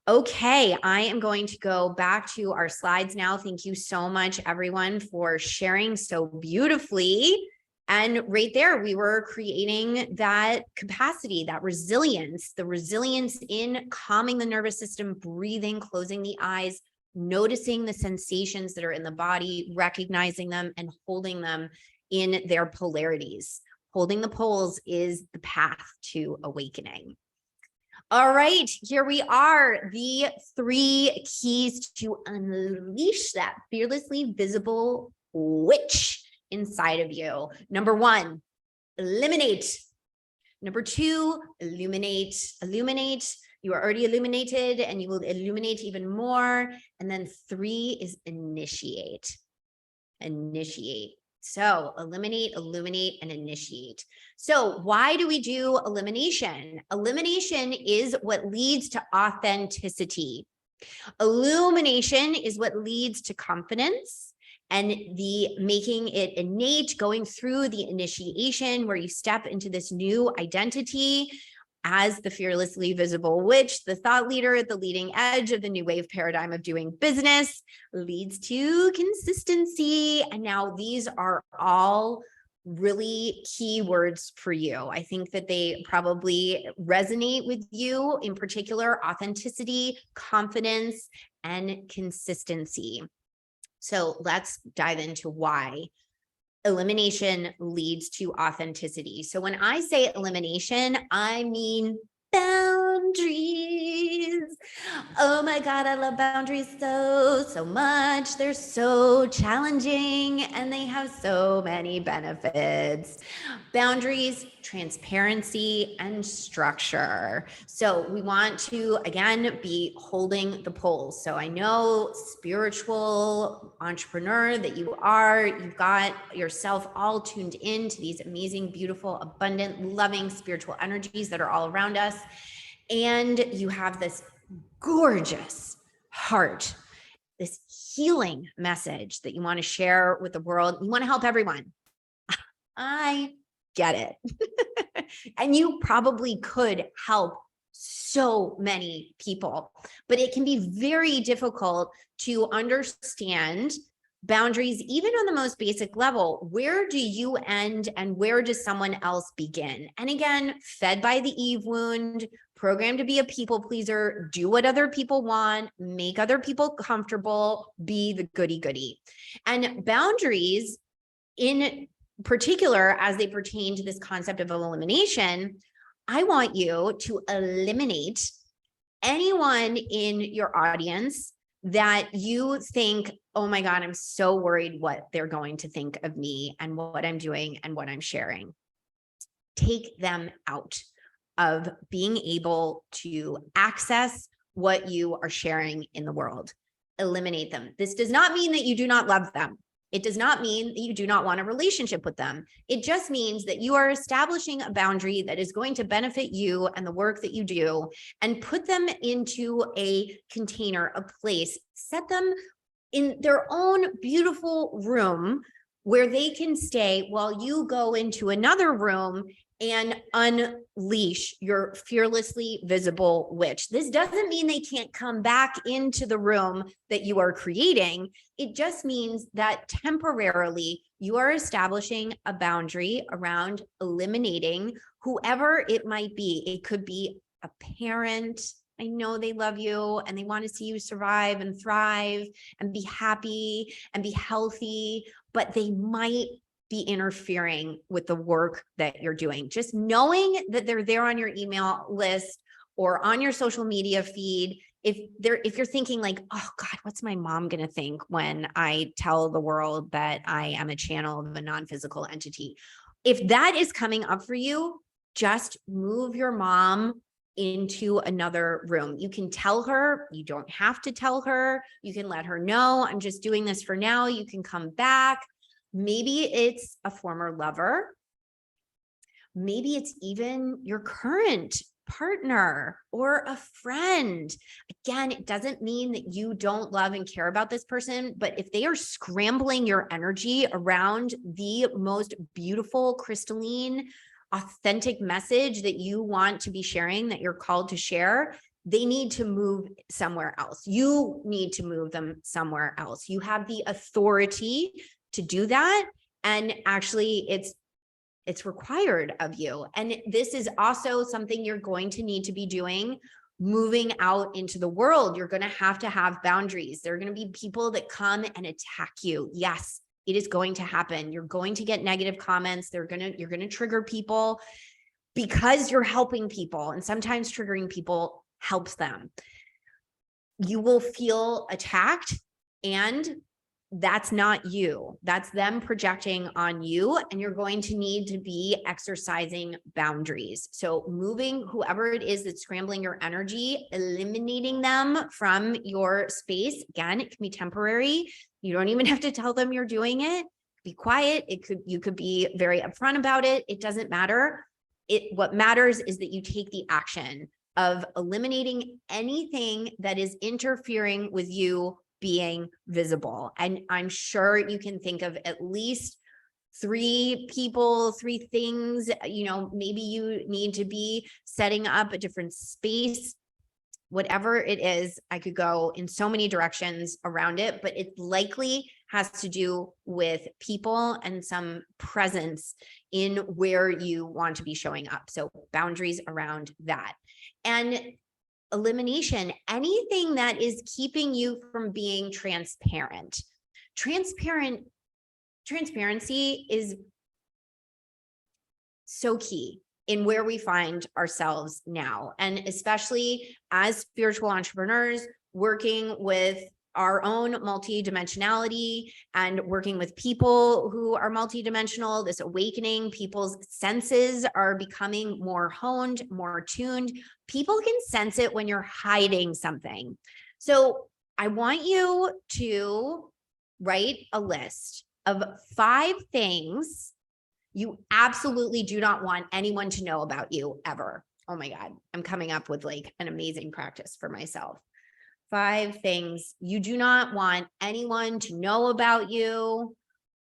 [SPEAKER 1] Okay, I am going to go back to our slides now. Thank you so much, everyone, for sharing so beautifully. And right there, we were creating that capacity, that resilience, the resilience in calming the nervous system, breathing, closing the eyes, noticing the sensations that are in the body, recognizing them and holding them in their polarities. Holding the poles is the path to awakening. All right, here we are, the 3 keys to unleash that fearlessly visible witch inside of you. Number 1, eliminate. Number 2, illuminate. Illuminate. You are already illuminated and you will illuminate even more. And then 3 is initiate. Initiate. So eliminate, illuminate, and initiate. So why do we do elimination? Elimination is what leads to authenticity. Illumination is what leads to confidence and the making it innate, going through the initiation where you step into this new identity as the fearlessly visible witch, the thought leader at the leading edge of the new wave paradigm of doing business, leads to consistency. And now these are all really key words for you. I think that they probably resonate with you, in particular, authenticity, confidence, and consistency. So let's dive into why elimination leads to authenticity. So when I say elimination, I mean boundaries. Oh my God, I love boundaries so much. They're so challenging and they have so many benefits. Boundaries, transparency, and structure. So we want to, again, be holding the poles. So I know, spiritual entrepreneur that you are, you've got yourself all tuned in to these amazing, beautiful, abundant, loving spiritual energies that are all around us. And you have this gorgeous heart, this healing message that you want to share with the world. You want to help everyone. I get it. And you probably could help so many people, but it can be very difficult to understand boundaries, even on the most basic level. Where do you end and where does someone else begin? And again, fed by the Eve wound, programmed to be a people pleaser, do what other people want, make other people comfortable, be the goody-goody. And boundaries, in particular, as they pertain to this concept of elimination, I want you to eliminate anyone in your audience that you think, oh my God, I'm so worried what they're going to think of me and what I'm doing and what I'm sharing. Take them out of being able to access what you are sharing in the world. Eliminate them. This does not mean that you do not love them. It does not mean that you do not want a relationship with them. It just means that you are establishing a boundary that is going to benefit you and the work that you do, and put them into a container, a place, set them in their own beautiful room where they can stay while you go into another room and unleash your fearlessly visible witch. This doesn't mean they can't come back into the room that you are creating. It just means that temporarily you are establishing a boundary around eliminating whoever it might be. It could be a parent. I know they love you and they want to see you survive and thrive and be happy and be healthy, but they might be interfering with the work that you're doing. Just knowing that they're there on your email list or on your social media feed, if you're thinking like, oh God, what's my mom gonna think when I tell the world that I am a channel of a non-physical entity? If that is coming up for you, just move your mom into another room. You can tell her, you don't have to tell her, you can let her know, I'm just doing this for now, you can come back. Maybe it's a former lover. Maybe it's even your current partner or a friend. Again, it doesn't mean that you don't love and care about this person, but if they are scrambling your energy around the most beautiful, crystalline, authentic message that you want to be sharing, that you're called to share, they need to move somewhere else. You need to move them somewhere else. You have the authority to do that. And actually it's required of you. And this is also something you're going to need to be doing moving out into the world. You're going to have boundaries. There are going to be people that come and attack you. Yes, It is going to happen. You're going to get negative comments. You're going to trigger people because you're helping people. And sometimes triggering people helps them. You will feel attacked, and that's not you. That's them projecting on you. And you're going to need to be exercising boundaries. So moving whoever it is that's scrambling your energy, eliminating them from your space. Again, it can be temporary. You don't even have to tell them you're doing it. Be quiet. You could be very upfront about it. It doesn't matter. What matters is that you take the action of eliminating anything that is interfering with you being visible. And I'm sure you can think of at least 3 people, 3 things, maybe you need to be setting up a different space, whatever it is. I could go in so many directions around it, but it likely has to do with people and some presence in where you want to be showing up. So boundaries around that. And elimination, anything that is keeping you from being transparent. Transparency is so key in where we find ourselves now. And especially as spiritual entrepreneurs working with our own multidimensionality and working with people who are multidimensional, this awakening, people's senses are becoming more honed, more tuned. People can sense it when you're hiding something. So I want you to write a list of 5 things you absolutely do not want anyone to know about you ever. Oh my God, I'm coming up with like an amazing practice for myself. 5 things you do not want anyone to know about you,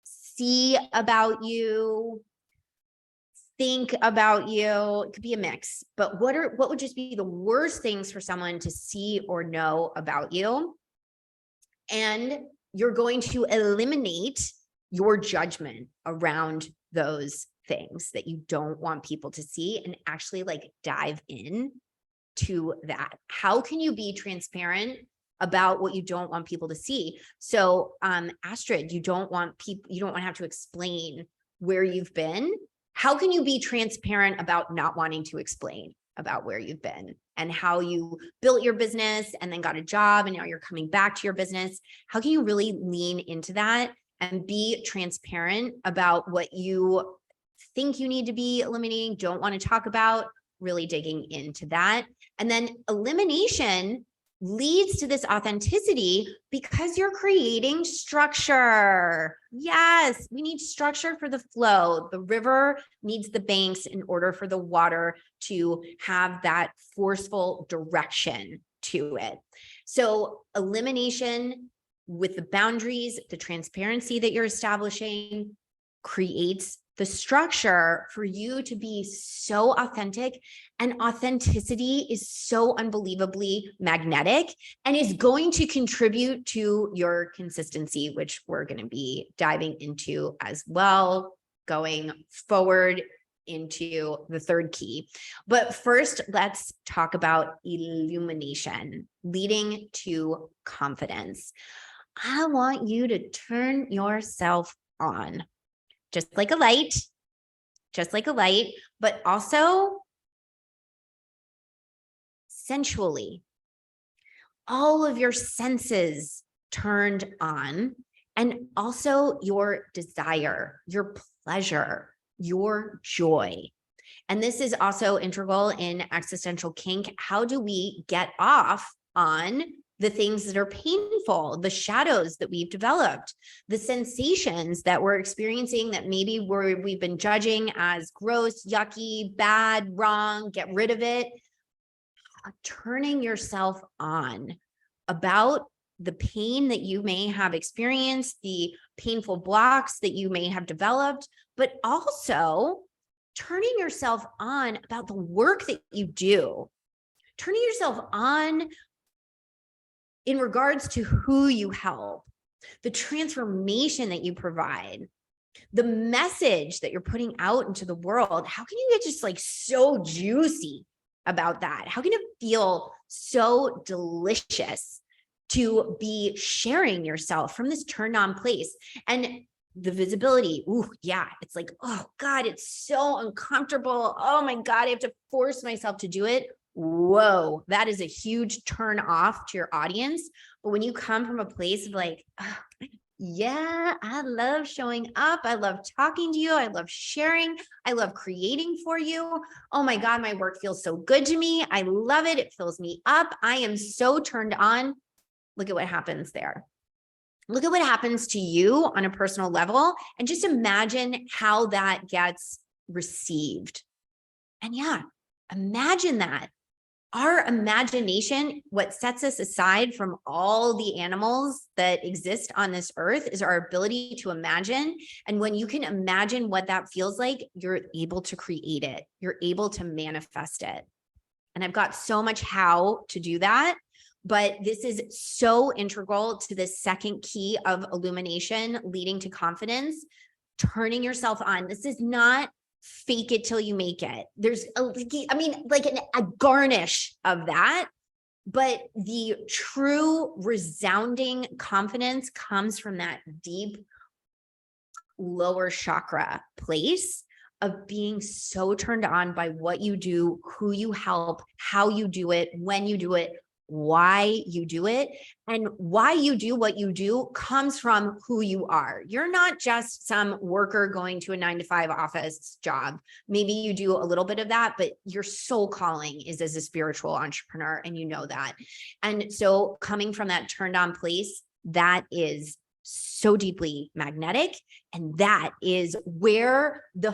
[SPEAKER 1] see about you, think about you. It could be a mix, but what would just be the worst things for someone to see or know about you? And you're going to eliminate your judgment around those things that you don't want people to see, and actually like dive in to that. How can you be transparent about what you don't want people to see? So Astrid, you don't want to have to explain where you've been. How can you be transparent about not wanting to explain about where you've been and how you built your business and then got a job and now you're coming back to your business? How can you really lean into that and be transparent about what you think you need to be eliminating, don't want to talk about, really digging into that? And then elimination leads to this authenticity because you're creating structure. Yes, we need structure for the flow. The river needs the banks in order for the water to have that forceful direction to it. So elimination with the boundaries, the transparency that you're establishing creates the structure for you to be so authentic. And authenticity is so unbelievably magnetic and is going to contribute to your consistency, which we're going to be diving into as well, going forward into the 3rd key. But first, let's talk about illumination, leading to confidence. I want you to turn yourself on. Just like a light, but also sensually. All of your senses turned on, and also your desire, your pleasure, your joy. And this is also integral in existential kink. How do we get off on the things that are painful, the shadows that we've developed, the sensations that we're experiencing that maybe we've been judging as gross, yucky, bad, wrong, get rid of it? Turning yourself on about the pain that you may have experienced, the painful blocks that you may have developed, but also turning yourself on about the work that you do, turning yourself on in regards to who you help, the transformation that you provide, the message that you're putting out into the world. How can you get just like so juicy about that? How can it feel so delicious to be sharing yourself from this turned on place? And the visibility. Ooh, yeah. It's like, oh God, it's so uncomfortable. Oh my God, I have to force myself to do it. Whoa, that is a huge turn off to your audience. But when you come from a place of like, oh, yeah, I love showing up. I love talking to you. I love sharing. I love creating for you. Oh my God, my work feels so good to me. I love it. It fills me up. I am so turned on. Look at what happens there. Look at what happens to you on a personal level, and just imagine how that gets received. And yeah, imagine that. Our imagination, what sets us aside from all the animals that exist on this earth, is our ability to imagine. And when you can imagine what that feels like, you're able to create it. You're able to manifest it. And I've got so much how to do that. But this is so integral to the second key of illumination, leading to confidence, turning yourself on. This is not fake it till you make it. There's a garnish of that, but the true resounding confidence comes from that deep lower chakra place of being so turned on by what you do, who you help, how you do it, when you do it, why you do it. And why you do what you do comes from who you are. You're not just some worker going to a 9-to-5 office job. Maybe you do a little bit of that, but your soul calling is as a spiritual entrepreneur, and you know that. And so coming from that turned on place, that is so deeply magnetic. And that is where the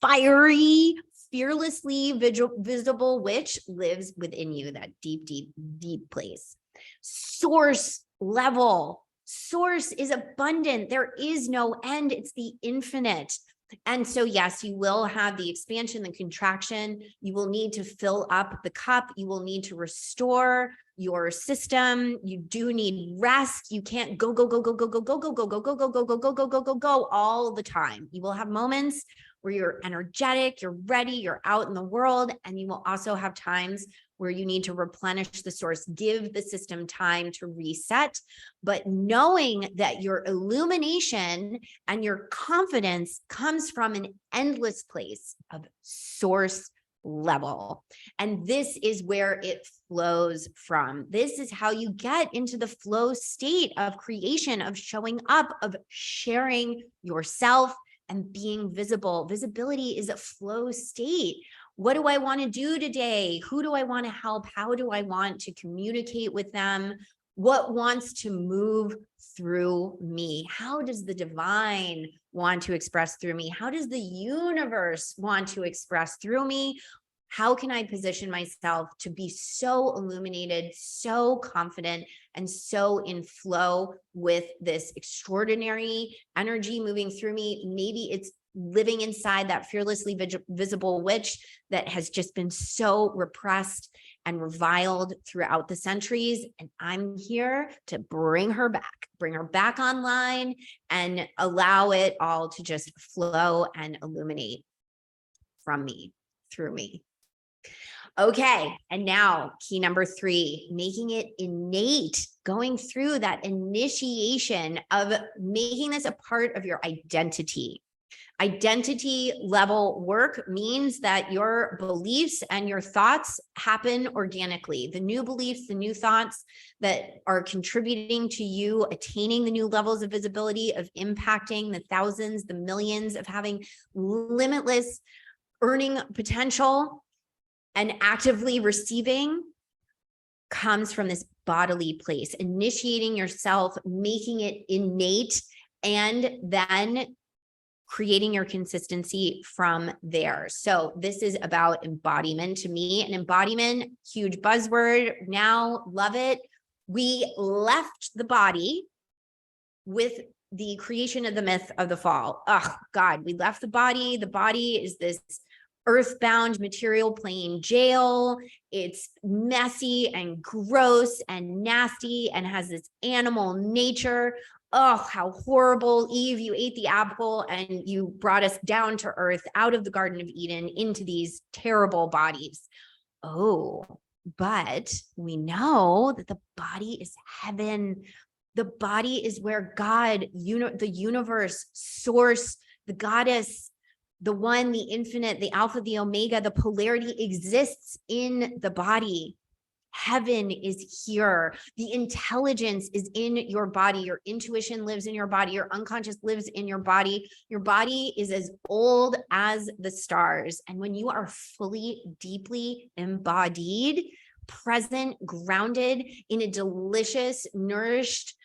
[SPEAKER 1] fiery, fearlessly visible witch lives within you, that deep, deep, deep place. Source level. Source is abundant. There is no end. It's the infinite. And so, yes, you will have the expansion, the contraction. You will need to fill up the cup. You will need to restore your system. You do need rest. You can't go all the time. You will have moments where you're energetic, you're ready, you're out in the world, and you will also have times where you need to replenish the source, give the system time to reset. But knowing that your illumination and your confidence comes from an endless place of source level. And this is where it flows from. This is how you get into the flow state of creation, of showing up, of sharing yourself and being visible. Visibility is a flow state. What do I want to do today? Who do I want to help? How do I want to communicate with them? What wants to move through me? How does the divine want to express through me? How does the universe want to express through me? How can I position myself to be so illuminated, so confident, and so in flow with this extraordinary energy moving through me? Maybe it's living inside that fearlessly visible witch that has just been so repressed and reviled throughout the centuries. And I'm here to bring her back online and allow it all to just flow and illuminate from me, through me. Okay, and now key number 3, making it innate, going through that initiation of making this a part of your identity. Identity level work means that your beliefs and your thoughts happen organically. The new beliefs, the new thoughts that are contributing to you attaining the new levels of visibility, of impacting the thousands, the millions, of having limitless earning potential and actively receiving, comes from this bodily place, initiating yourself, making it innate, and then creating your consistency from there. So this is about embodiment to me. And embodiment, huge buzzword now, love it. We left the body with the creation of the myth of the fall. Oh God, we left the body. The body is this earthbound material plane jail. It's messy and gross and nasty and has this animal nature. Oh, how horrible. Eve, you ate the apple and you brought us down to earth, out of the Garden of Eden, into these terrible bodies. Oh, but we know that the body is heaven. The body is where God, the universe, source, the goddess, the one, the infinite, the alpha, the omega, the polarity exists in the body. Heaven is here. The intelligence is in your body. Your intuition lives in your body. Your unconscious lives in your body. Your body is as old as the stars. And when you are fully, deeply embodied, present, grounded in a delicious, nourished,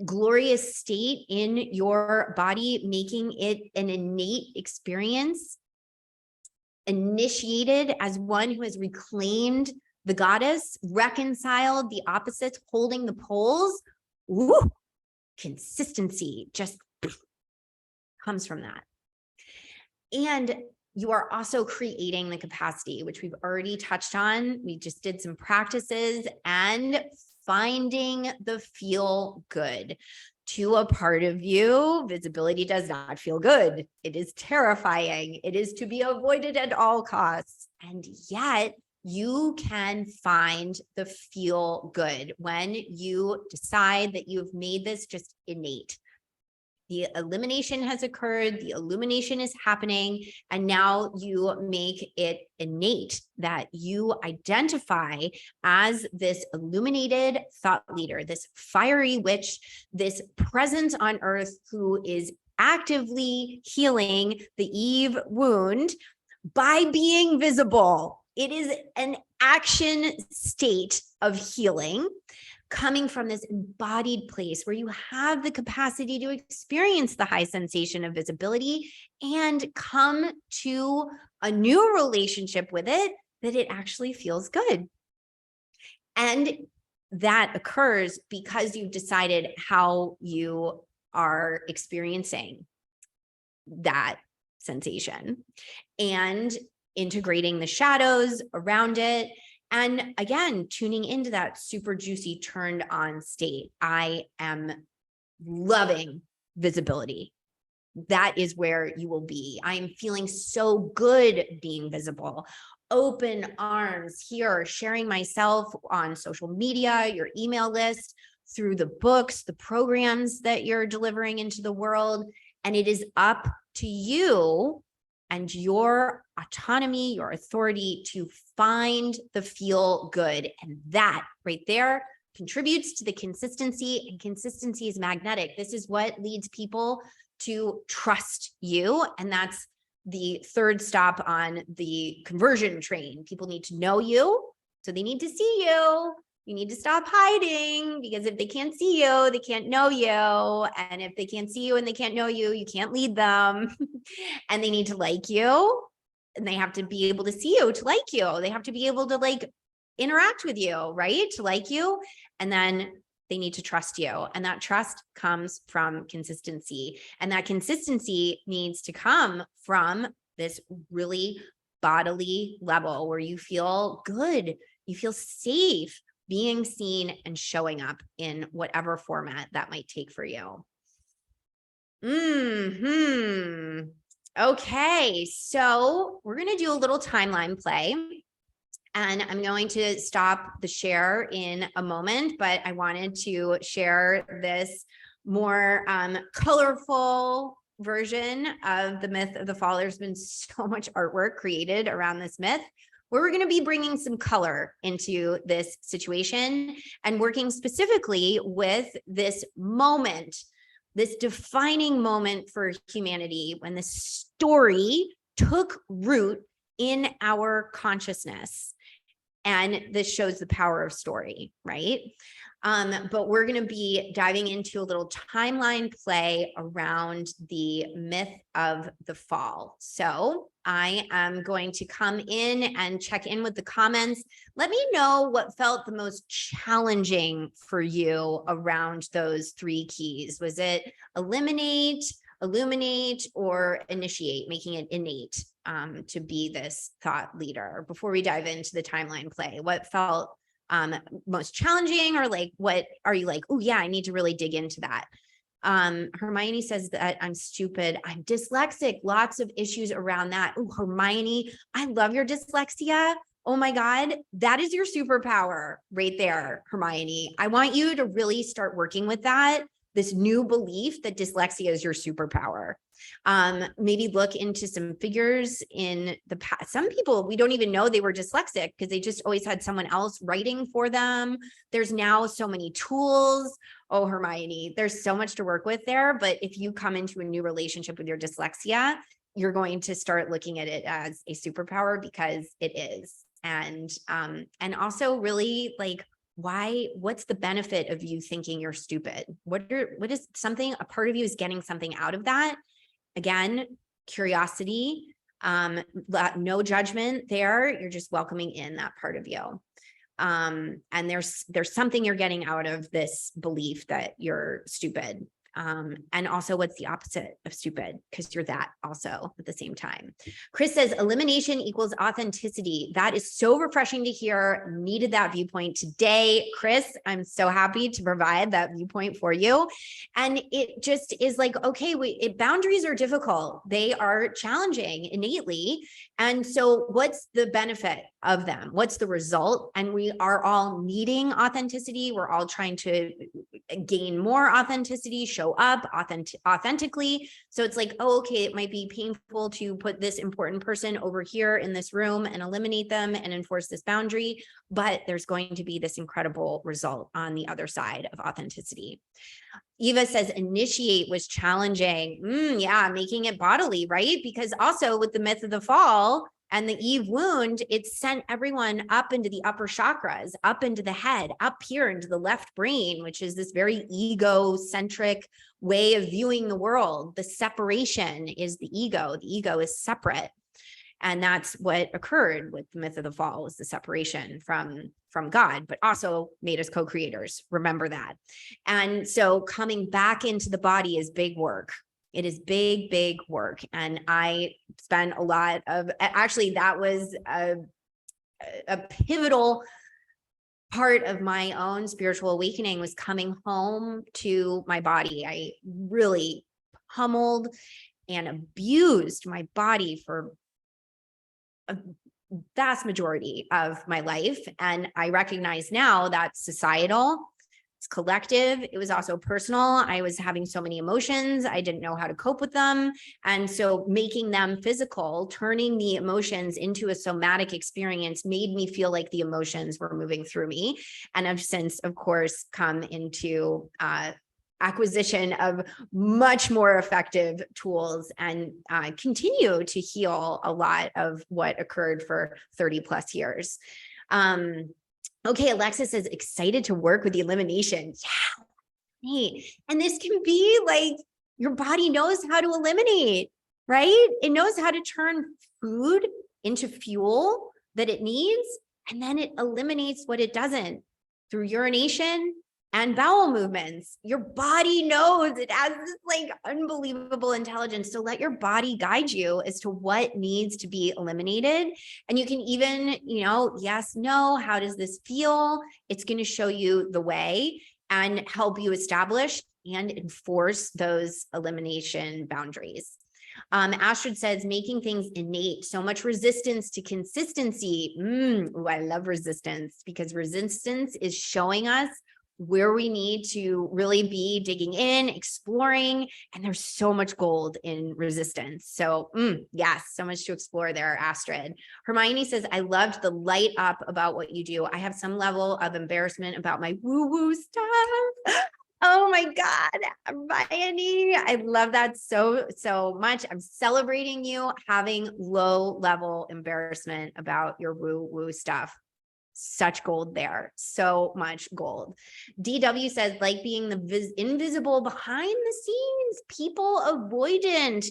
[SPEAKER 1] glorious state in your body, making it an innate experience, initiated as one who has reclaimed the goddess, reconciled the opposites, holding the poles. Woo! Consistency just comes from that. And you are also creating the capacity, which we've already touched on. We just did some practices, and finding the feel good. To a part of you, visibility does not feel good. It is terrifying. It is to be avoided at all costs. And yet you can find the feel good when you decide that you've made this just innate. The elimination has occurred, the illumination is happening, and now you make it innate that you identify as this illuminated thought leader, this fiery witch, this presence on earth who is actively healing the Eve wound by being visible. It is an action state of healing, coming from this embodied place where you have the capacity to experience the high sensation of visibility and come to a new relationship with it, that it actually feels good. And that occurs because you've decided how you are experiencing that sensation and integrating the shadows around it. And again, tuning into that super juicy turned on state. I am loving visibility. That is where you will be. I am feeling so good being visible. Open arms here, sharing myself on social media, your email list, through the books, the programs that you're delivering into the world. And it is up to you and your autonomy, your authority to find the feel good. And that right there contributes to the consistency, and consistency is magnetic. This is what leads people to trust you. And that's the third stop on the conversion train. People need to know you, so they need to see you. You need to stop hiding, because if they can't see you, they can't know you. And if they can't see you and they can't know you, you can't lead them. And they need to like you, and they have to be able to see you to like you. They have to be able to like interact with you, right? To like you. And then they need to trust you. And that trust comes from consistency. And that consistency needs to come from this really bodily level where you feel good, you feel safe being seen and showing up in whatever format that might take for you. Okay, so we're going to do a little timeline play, and I'm going to stop the share in a moment, but I wanted to share this more colorful version of the myth of the fall. There's been so much artwork created around this myth, where we're going to be bringing some color into this situation and working specifically with this moment, this defining moment for humanity, when the story took root in our consciousness. And this shows the power of story, right? But we're going to be diving into a little timeline play around the myth of the fall. So I am going to come in and check in with the comments. Let me know what felt the most challenging for you around those three keys. Was it eliminate, illuminate, or initiate, making it innate to be this thought leader? Before we dive into the timeline play, what felt most challenging, or like, what are you like, oh yeah, I need to really dig into that? Hermione says that I'm stupid. I'm dyslexic. Lots of issues around that. Oh, Hermione, I love your dyslexia. Oh my God, that is your superpower right there, Hermione. I want you to really start working with that, this new belief that dyslexia is your superpower. Maybe look into some figures in the past. Some people, we don't even know they were dyslexic because they just always had someone else writing for them. There's now so many tools. Oh, Hermione, there's so much to work with there. But if you come into a new relationship with your dyslexia, you're going to start looking at it as a superpower because it is. And also really like, what's the benefit of you thinking you're stupid? What is something, a part of you is getting something out of that? Again, curiosity, no judgment there. You're just welcoming in that part of you. And there's something you're getting out of this belief that you're stupid. And also what's the opposite of stupid? Because you're that also at the same time. Chris says elimination equals authenticity. That is so refreshing to hear. Needed that viewpoint today. Chris, I'm so happy to provide that viewpoint for you. And it just is like, okay, boundaries are difficult. They are challenging innately. And so what's the benefit of them? What's the result? And we are all needing authenticity. We're all trying to gain more authenticity, show up authentically. So it's like, oh, okay, it might be painful to put this important person over here in this room and eliminate them and enforce this boundary, but there's going to be this incredible result on the other side of authenticity. Eva says initiate was challenging. Yeah, making it bodily, right? Because also with the myth of the fall and the Eve wound, it sent everyone up into the upper chakras, up into the head, up here into the left brain, which is this very egocentric way of viewing the world. The separation is the ego. The ego is separate. And that's what occurred with the myth of the fall, was the separation from God, but also made us co-creators. Remember that. And so coming back into the body is big work. It is big, big work. And I spent a lot of, actually, that was a pivotal part of my own spiritual awakening, was coming home to my body. I really pummeled and abused my body for a vast majority of my life. And I recognize now that's societal, it's collective. It was also personal. I was having so many emotions. I didn't know how to cope with them. And so making them physical, turning the emotions into a somatic experience made me feel like the emotions were moving through me. And I've since, of course, come into acquisition of much more effective tools and continue to heal a lot of what occurred for 30 plus years. Okay, Alexis is excited to work with the elimination. Yeah, neat. And this can be like, your body knows how to eliminate, right? It knows how to turn food into fuel that it needs, and then it eliminates what it doesn't through urination and bowel movements. Your body knows. It has this like unbelievable intelligence. So let your body guide you as to what needs to be eliminated. And you can even, yes, no, how does this feel? It's going to show you the way and help you establish and enforce those elimination boundaries. Astrid says, making things innate, so much resistance to consistency. Ooh, I love resistance, because resistance is showing us where we need to really be digging in, exploring, and there's so much gold in resistance. So yes, so much to explore there, Astrid. Hermione says, I loved the light up about what you do. I have some level of embarrassment about my woo-woo stuff. Oh my God, Hermione, I love that so, so much. I'm celebrating you having low level embarrassment about your woo-woo stuff. Such gold there. So much gold. DW says, like being the invisible behind the scenes, people avoidant.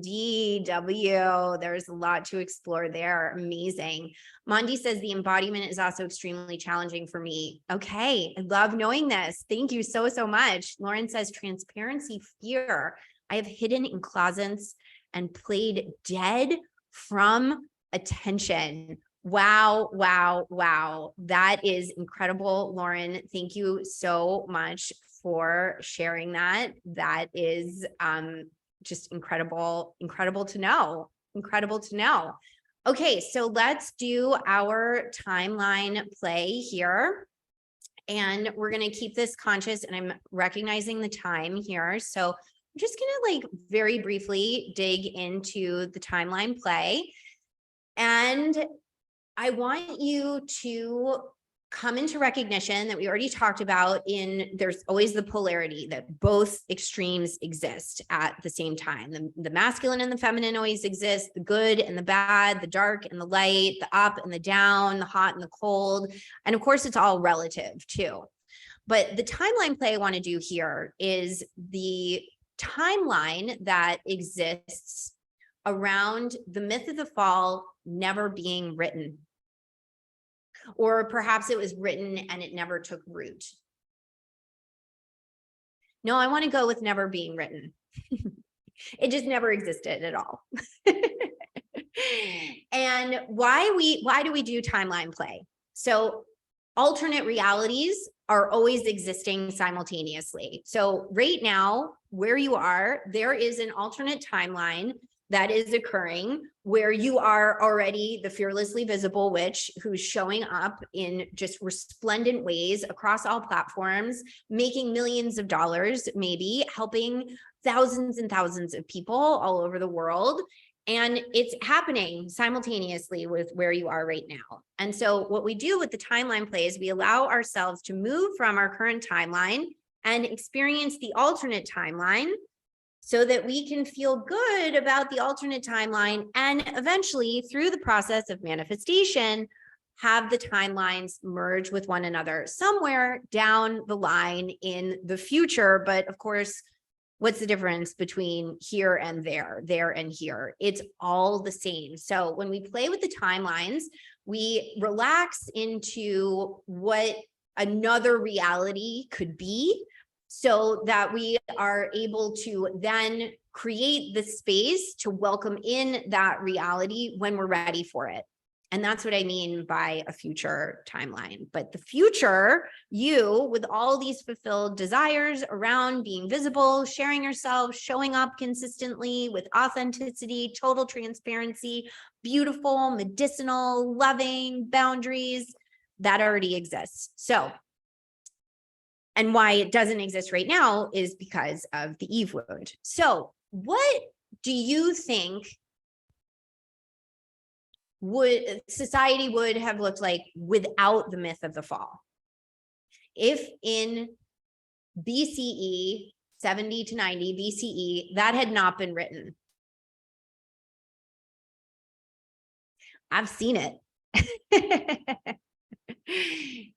[SPEAKER 1] DW, there's a lot to explore there. Amazing. Mondi says, the embodiment is also extremely challenging for me. Okay. I love knowing this. Thank you so, so much. Lauren says, transparency fear. I have hidden in closets and played dead from attention. Wow, wow, wow. That is incredible, Lauren. Thank you so much for sharing that. That is just incredible to know. Incredible to know. Okay, so let's do our timeline play here. And we're going to keep this conscious, and I'm recognizing the time here. So I'm just going to very briefly dig into the timeline play. And I want you to come into recognition that we already talked about there's always the polarity that both extremes exist at the same time. The masculine and the feminine always exist, the good and the bad, the dark and the light, the up and the down, the hot and the cold. And of course, it's all relative too. But the timeline play I want to do here is the timeline that exists around the myth of the fall never being written. Or perhaps it was written and it never took root. No, I want to go with never being written. It just never existed at all. And why do we do timeline play? So alternate realities are always existing simultaneously. So right now, where you are, there is an alternate timeline that is occurring where you are already the fearlessly visible witch who's showing up in just resplendent ways across all platforms, making millions of dollars, maybe helping thousands and thousands of people all over the world. And it's happening simultaneously with where you are right now. And so what we do with the timeline play is we allow ourselves to move from our current timeline and experience the alternate timeline, so that we can feel good about the alternate timeline and eventually, through the process of manifestation, have the timelines merge with one another somewhere down the line in the future. But of course, what's the difference between here and there and here? It's all the same. So when we play with the timelines, we relax into what another reality could be, so that we are able to then create the space to welcome in that reality when we're ready for it. And that's what I mean by a future timeline. But the future, you with all these fulfilled desires around being visible, sharing yourself, showing up consistently with authenticity, total transparency, beautiful, medicinal, loving boundaries, that already exists. So, and why it doesn't exist right now is because of the Eve wound. So what do you think society would have looked like without the myth of the fall? If in BCE, 70 to 90 BCE, that had not been written. I've seen it.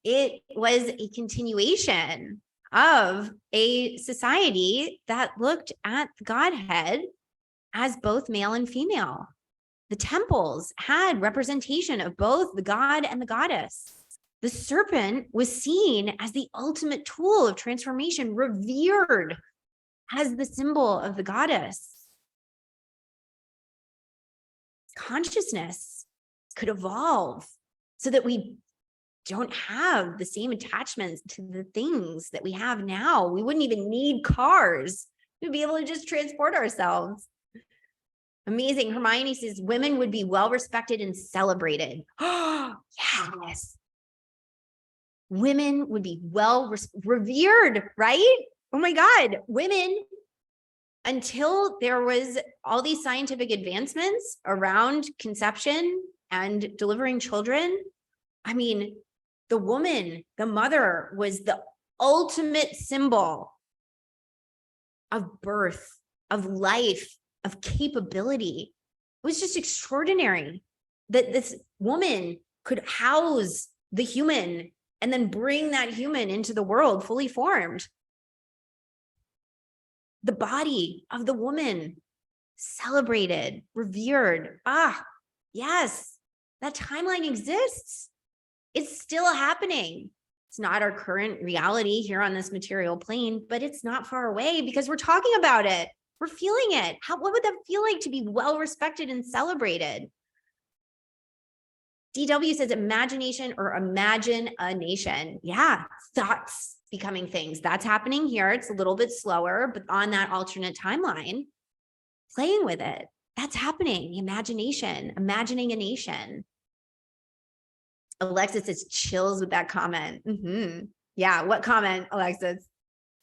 [SPEAKER 1] It was a continuation of a society that looked at the Godhead as both male and female. The temples had representation of both the god and the goddess. The serpent was seen as the ultimate tool of transformation, revered as the symbol of the goddess. Consciousness could evolve so that we don't have the same attachments to the things that we have now. We wouldn't even need cars to be able to just transport ourselves. Amazing. Hermione says women would be well respected and celebrated. Oh, yes. Women would be well revered, right? Oh my God. Women, until there was all these scientific advancements around conception and delivering children, I mean, the woman, the mother, was the ultimate symbol of birth, of life, of capability. It was just extraordinary that this woman could house the human and then bring that human into the world fully formed. The body of the woman celebrated, revered. Ah, yes, that timeline exists. It's still happening. It's not our current reality here on this material plane, but it's not far away because we're talking about it. We're feeling it. What would that feel like to be well respected and celebrated? DW says imagination or imagine a nation. Yeah, thoughts becoming things. That's happening here. It's a little bit slower, but on that alternate timeline, playing with it. That's happening. The imagination, imagining a nation. Alexis says chills with that comment. Yeah. What comment, Alexis?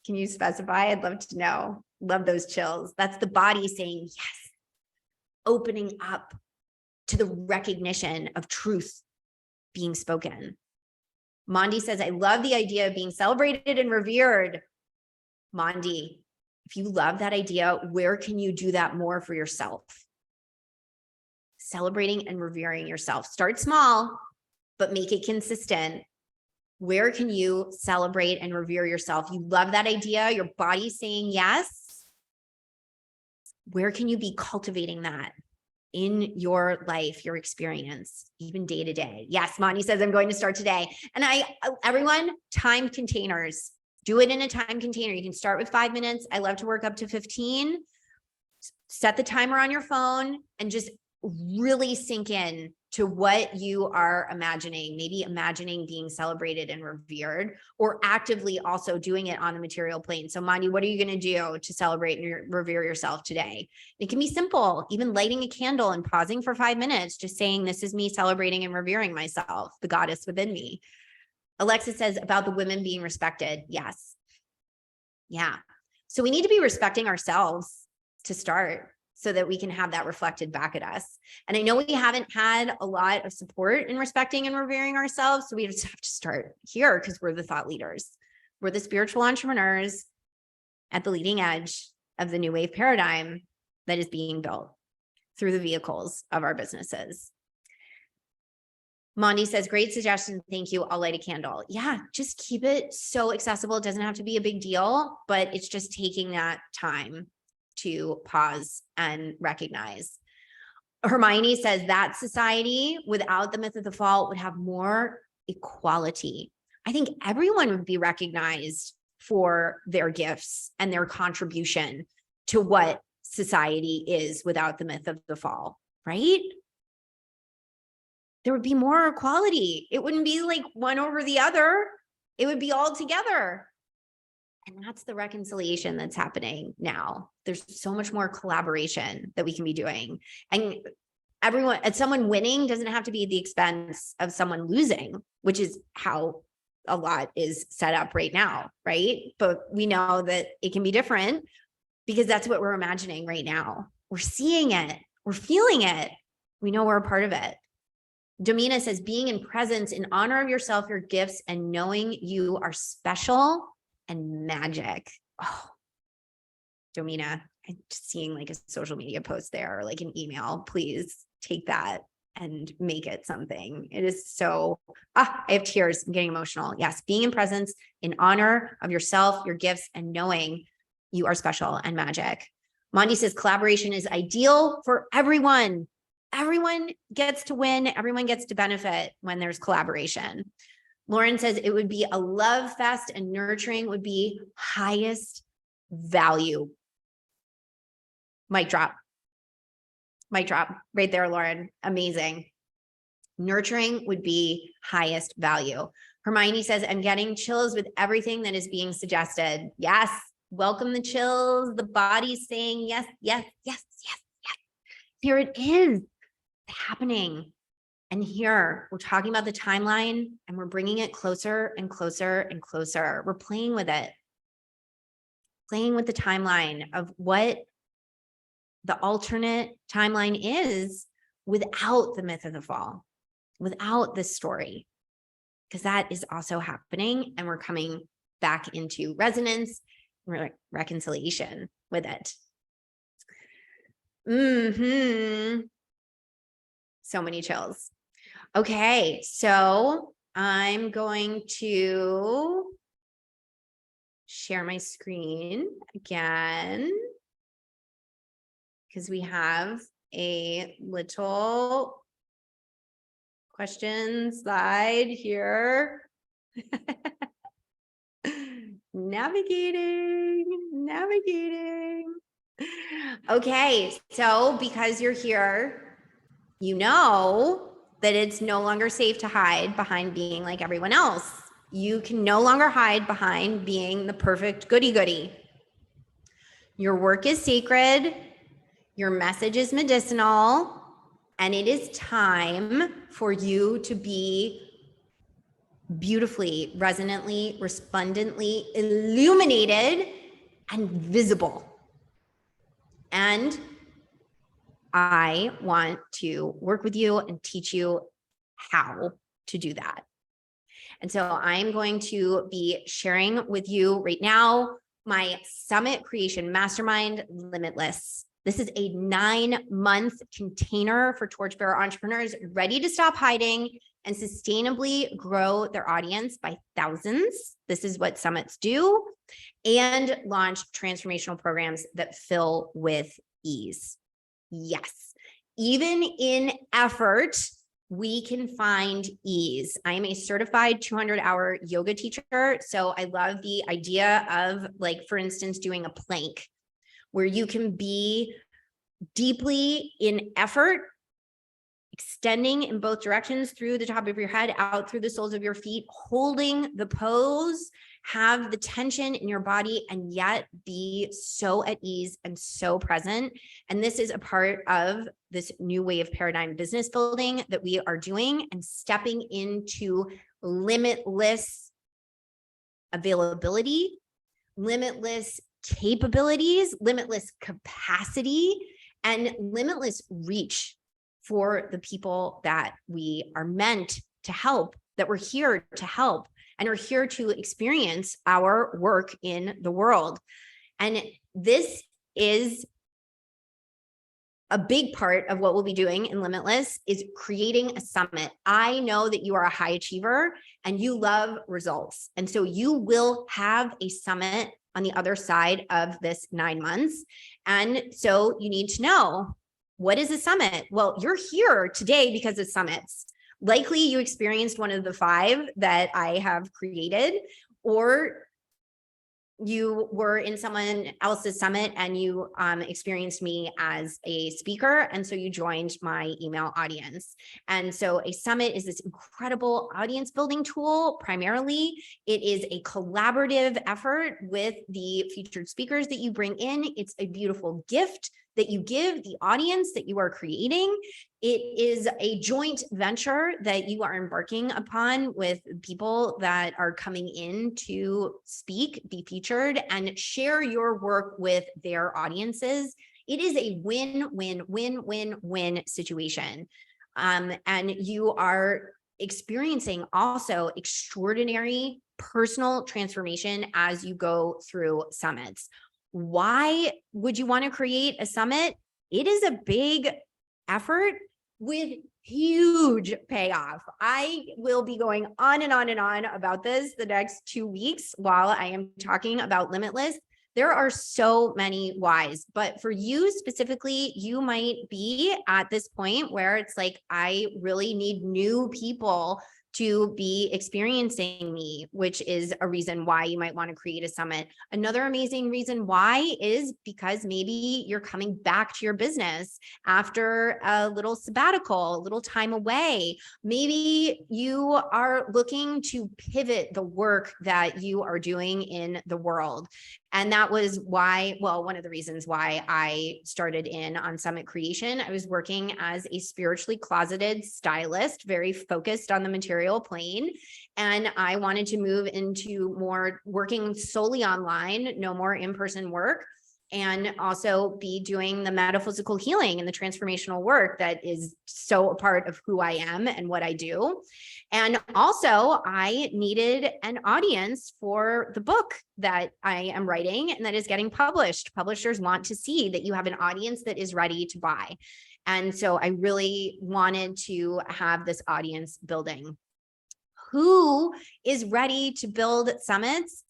[SPEAKER 1] Can you specify? I'd love to know. Love those chills. That's the body saying yes, opening up to the recognition of truth being spoken. Mondi says, I love the idea of being celebrated and revered. Mondi, if you love that idea, where can you do that more for yourself? Celebrating and revering yourself. Start small, but make it consistent. Where can you celebrate and revere yourself? You love that idea. Your body's saying yes. Where can you be cultivating that in your life, your experience, even day to day? Yes, Monty says, I'm going to start today. And everyone, time containers. Do it in a time container. You can start with 5 minutes. I love to work up to 15. Set the timer on your phone and just really sink in to what you are imagining, maybe imagining being celebrated and revered, or actively also doing it on the material plane. So Mondi, what are you going to do to celebrate and revere yourself today? It can be simple, even lighting a candle and pausing for 5 minutes, just saying, this is me celebrating and revering myself, the goddess within me. Alexa says about the women being respected. Yes. Yeah. So we need to be respecting ourselves to start, so that we can have that reflected back at us. And I know we haven't had a lot of support in respecting and revering ourselves. So we just have to start here because we're the thought leaders. We're the spiritual entrepreneurs at the leading edge of the new wave paradigm that is being built through the vehicles of our businesses. Mondi says, great suggestion. Thank you. I'll light a candle. Yeah, just keep it so accessible. It doesn't have to be a big deal, but it's just taking that time to pause and recognize. Hermione says that society without the myth of the fall would have more equality. I think everyone would be recognized for their gifts and their contribution to what society is without the myth of the fall, right? There would be more equality. It wouldn't be like one over the other. It would be all together. And that's the reconciliation that's happening now. There's so much more collaboration that we can be doing. And someone winning doesn't have to be at the expense of someone losing, which is how a lot is set up right now, right? But we know that it can be different because that's what we're imagining right now. We're seeing it. We're feeling it. We know we're a part of it. Domina says, being in presence in honor of yourself, your gifts, and knowing you are special and magic. Oh, Domina, I'm just seeing like a social media post there or like an email. Please take that and make it something. It is so, I have tears. I'm getting emotional. Yes, being in presence in honor of yourself, your gifts, and knowing you are special and magic. Mondi says collaboration is ideal for everyone. Everyone gets to win. Everyone gets to benefit when there's collaboration. Lauren says it would be a love fest and nurturing would be highest value. Mic drop. Mic drop right there, Lauren. Amazing. Nurturing would be highest value. Hermione says, I'm getting chills with everything that is being suggested. Yes. Welcome the chills. The body's saying yes, yes, yes, yes, yes. Here it is happening. And here we're talking about the timeline and we're bringing it closer and closer and closer. We're playing with it, playing with the timeline of what the alternate timeline is without the myth of the fall, without this story, because that is also happening. And we're coming back into resonance, reconciliation with it. So many chills. Okay, so I'm going to share my screen again because we have a little question slide here. Navigating. Okay, so because you're here, you know that it's no longer safe to hide behind being like everyone else. You can no longer hide behind being the perfect goody-goody. Your work is sacred. Your message is medicinal, and it is time for you to be beautifully, resonantly, resplendently illuminated and visible. And I want to work with you and teach you how to do that. And so I'm going to be sharing with you right now my Summit Creation Mastermind Limitless. This is a 9-month container for torchbearer entrepreneurs ready to stop hiding and sustainably grow their audience by thousands. This is what summits do, and launch transformational programs that fill with ease. Yes, even in effort, we can find ease. I am a certified 200-hour yoga teacher. So I love the idea of, like, for instance, doing a plank where you can be deeply in effort, extending in both directions through the top of your head, out through the soles of your feet, holding the pose, have the tension in your body, and yet be so at ease and so present. And this is a part of this new way of paradigm business building that we are doing and stepping into limitless availability, limitless capabilities, limitless capacity, and limitless reach for the people that we are meant to help, that we're here to help, and are here to experience our work in the world. And this is a big part of what we'll be doing in Limitless, is creating a summit. I know that you are a high achiever and you love results. And so you will have a summit on the other side of this 9 months. And so you need to know, what is a summit? Well, you're here today because of summits. Likely you experienced one of the 5 that I have created, or you were in someone else's summit and you experienced me as a speaker. And so you joined my email audience. And so a summit is this incredible audience building tool. Primarily, it is a collaborative effort with the featured speakers that you bring in. It's a beautiful gift that you give the audience that you are creating. It is a joint venture that you are embarking upon with people that are coming in to speak, be featured, and share your work with their audiences. It is a win-win-win-win-win situation. And you are experiencing also extraordinary personal transformation as you go through summits. Why would you want to create a summit? It is a big effort with huge payoff. I will be going on and on and on about this the next 2 weeks while I am talking about Limitless. There are so many whys, but for you specifically, you might be at this point where it's like, I really need new people to be experiencing me, which is a reason why you might want to create a summit. Another amazing reason why is because maybe you're coming back to your business after a little sabbatical, a little time away. Maybe you are looking to pivot the work that you are doing in the world. And that was why, well, one of the reasons why I started in on Summit Creation. I was working as a spiritually closeted stylist, very focused on the material plane. And I wanted to move into more working solely online, no more in-person work, and also be doing the metaphysical healing and the transformational work that is so a part of who I am and what I do. And also, I needed an audience for the book that I am writing and that is getting published. Publishers want to see that you have an audience that is ready to buy. And so I really wanted to have this audience building. Who is ready to build summits?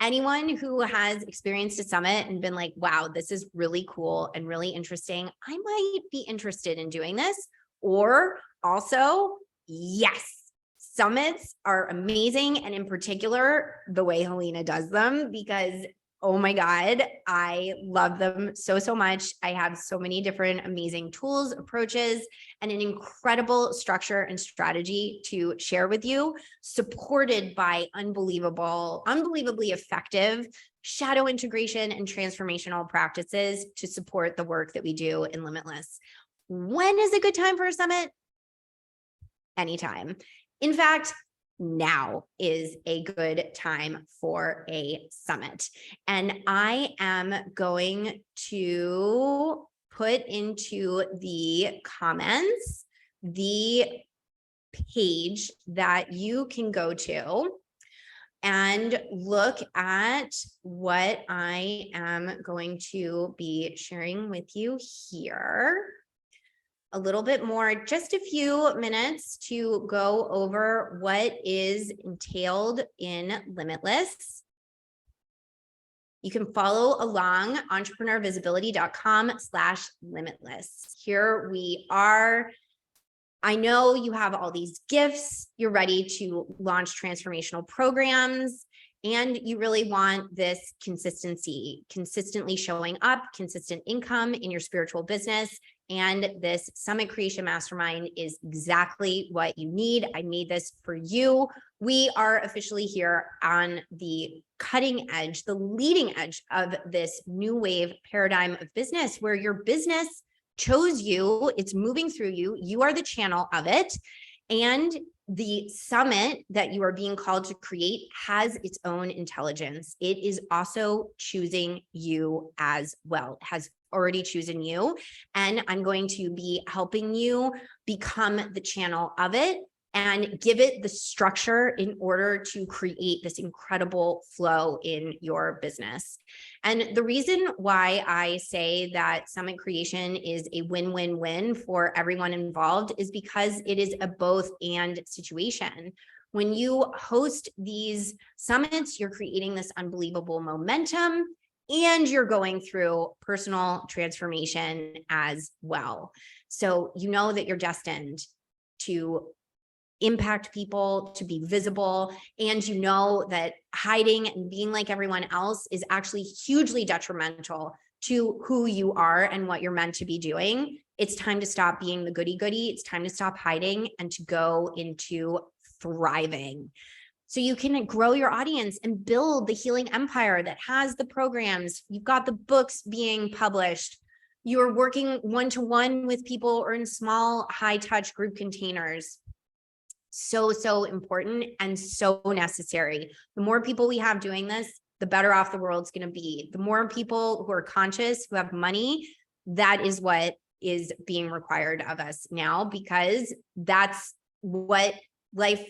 [SPEAKER 1] Anyone who has experienced a summit and been like, wow, this is really cool and really interesting. I might be interested in doing this. Or also, yes, summits are amazing. And in particular, the way Helena does them, because Oh my God, I love them so, so much. I have so many different amazing tools, approaches, and an incredible structure and strategy to share with you, supported by unbelievably effective shadow integration and transformational practices to support the work that we do in Limitless. When is a good time for a summit? Anytime. In fact, now is a good time for a summit. And I am going to put into the comments the page that you can go to and look at what I am going to be sharing with you here. A little bit more, just a few minutes to go over what is entailed in Limitless. You can follow along entrepreneurvisibility.com/limitless. Here we are. I know you have all these gifts. You're ready to launch transformational programs, and you really want this consistency, consistently showing up, consistent income in your spiritual business. And this Summit Creation Mastermind is exactly what you need. I made this for you. We are officially here on the cutting edge, the leading edge of this new wave paradigm of business, where your business chose you, it's moving through you, you are the channel of it. And the summit that you are being called to create has its own intelligence. It is also choosing you as well. It has already chosen you. And I'm going to be helping you become the channel of it and give it the structure in order to create this incredible flow in your business. And the reason why I say that summit creation is a win-win-win for everyone involved is because it is a both and situation. When you host these summits, you're creating this unbelievable momentum, and you're going through personal transformation as well. So you know that you're destined to impact people, to be visible, and you know that hiding and being like everyone else is actually hugely detrimental to who you are and what you're meant to be doing. It's time to stop being the goody-goody. It's time to stop hiding and to go into thriving. So you can grow your audience and build the healing empire that has the programs. You've got the books being published. You're working one-to-one with people or in small, high-touch group containers. So important and so necessary. The more people we have doing this, the better off the world's going to be. The more people who are conscious, who have money, that is what is being required of us now, because that's what life,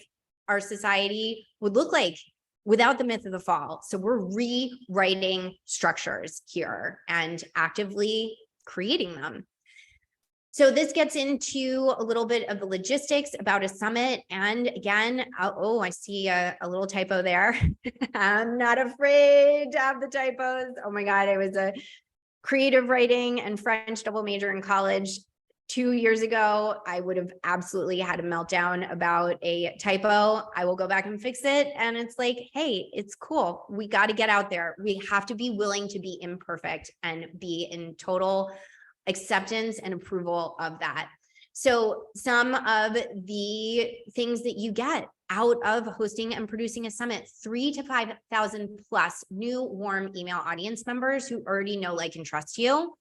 [SPEAKER 1] our society would look like without the myth of the fall. So we're rewriting structures here and actively creating them. So this gets into a little bit of the logistics about a summit. And again, oh, I see a little typo there. I'm not afraid to have the typos. Oh my God, I was a creative writing and French double major in college. 2 years ago, I would have absolutely had a meltdown about a typo. I will go back and fix it. And it's like, hey, it's cool. We got to get out there. We have to be willing to be imperfect and be in total acceptance and approval of that. So some of the things that you get out of hosting and producing a summit: 3,000 to 5,000 plus new warm email audience members who already know, like, and trust you.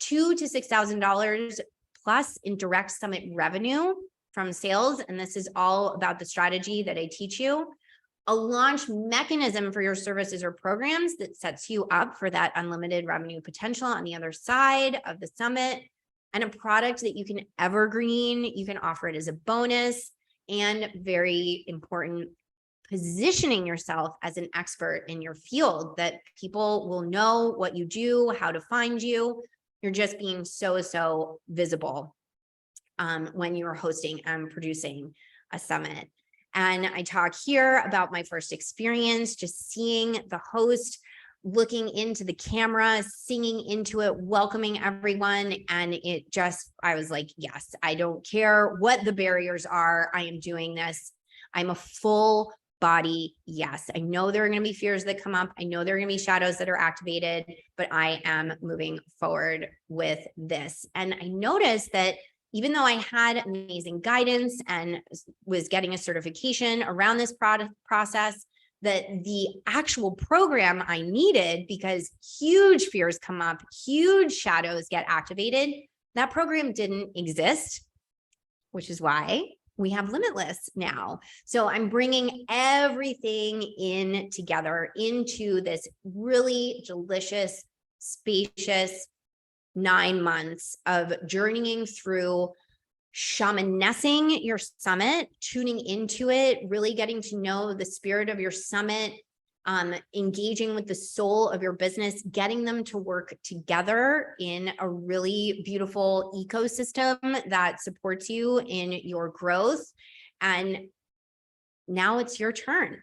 [SPEAKER 1] $2,000 to $6,000 plus in direct summit revenue from sales. And this is all about the strategy that I teach you. A launch mechanism for your services or programs that sets you up for that unlimited revenue potential on the other side of the summit, and a product that you can evergreen. You can offer it as a bonus, and very important, positioning yourself as an expert in your field, that people will know what you do, how to find you. You're just being so visible when you're hosting and producing a summit. And I talk here about my first experience, just seeing the host, looking into the camera, singing into it, welcoming everyone. And it just, I was like, yes, I don't care what the barriers are. I am doing this. I'm a full body, yes. I know there are going to be fears that come up. I know there are going to be shadows that are activated, but I am moving forward with this. And I noticed that even though I had amazing guidance and was getting a certification around this process, that the actual program I needed, because huge fears come up, huge shadows get activated, that program didn't exist, which is why we have Limitless now. So I'm bringing everything in together into this really delicious, spacious 9 months of journeying through shamanessing your summit, tuning into it, really getting to know the spirit of your summit, engaging with the soul of your business, getting them to work together in a really beautiful ecosystem that supports you in your growth. And now it's your turn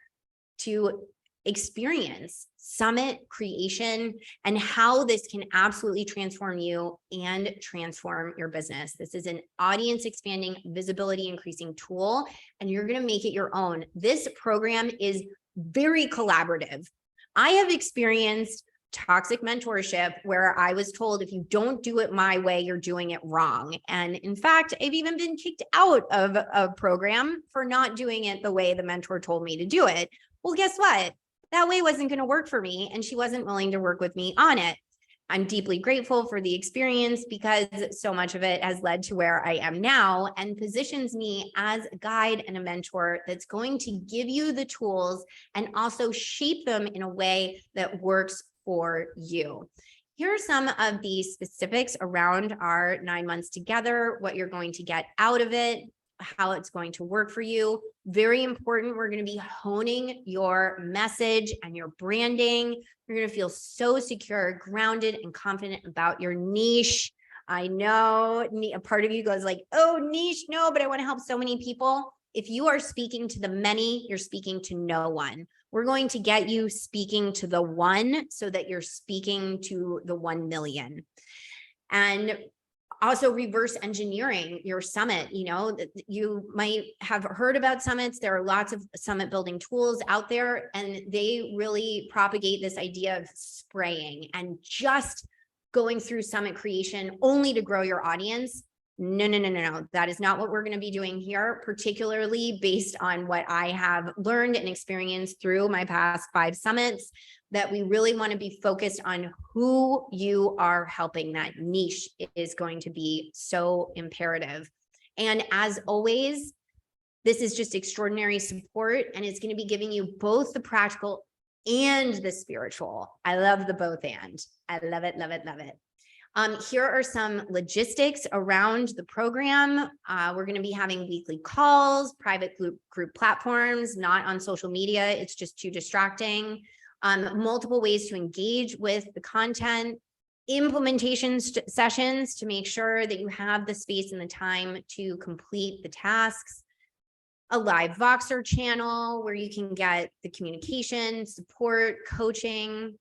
[SPEAKER 1] to experience summit creation and how this can absolutely transform you and transform your business. This is an audience expanding, visibility increasing tool, and you're going to make it your own. This program is very collaborative. I have experienced toxic mentorship where I was told, if you don't do it my way, you're doing it wrong. And in fact, I've even been kicked out of a program for not doing it the way the mentor told me to do it. Well, guess what? That way wasn't going to work for me, and she wasn't willing to work with me on it. I'm deeply grateful for the experience because so much of it has led to where I am now and positions me as a guide and a mentor that's going to give you the tools and also shape them in a way that works for you. Here are some of the specifics around our 9 months together, what you're going to get out of it, how it's going to work for you. Very important. We're going to be honing your message and your branding. You're going to feel so secure, grounded, and confident about your niche. I know a part of you goes like, oh, niche, no, but I want to help so many people. If you are speaking to the many, you're speaking to no one. We're going to get you speaking to the one so that you're speaking to the 1 million. And also reverse engineering your summit. You know, you might have heard about summits. There are lots of summit building tools out there, and they really propagate this idea of spraying and just going through summit creation only to grow your audience. No. That is not what we're going to be doing here, particularly based on what I have learned and experienced through my past 5 summits, that we really want to be focused on who you are helping. That niche is going to be so imperative. And as always, this is just extraordinary support, and it's going to be giving you both the practical and the spiritual. I love the both and. I love it, love it, love it. Here are some logistics around the program. We're going to be having weekly calls, private group platforms, not on social media. It's just too distracting. Multiple ways to engage with the content, implementation sessions to make sure that you have the space and the time to complete the tasks, a live Voxer channel where you can get the communication, support, coaching,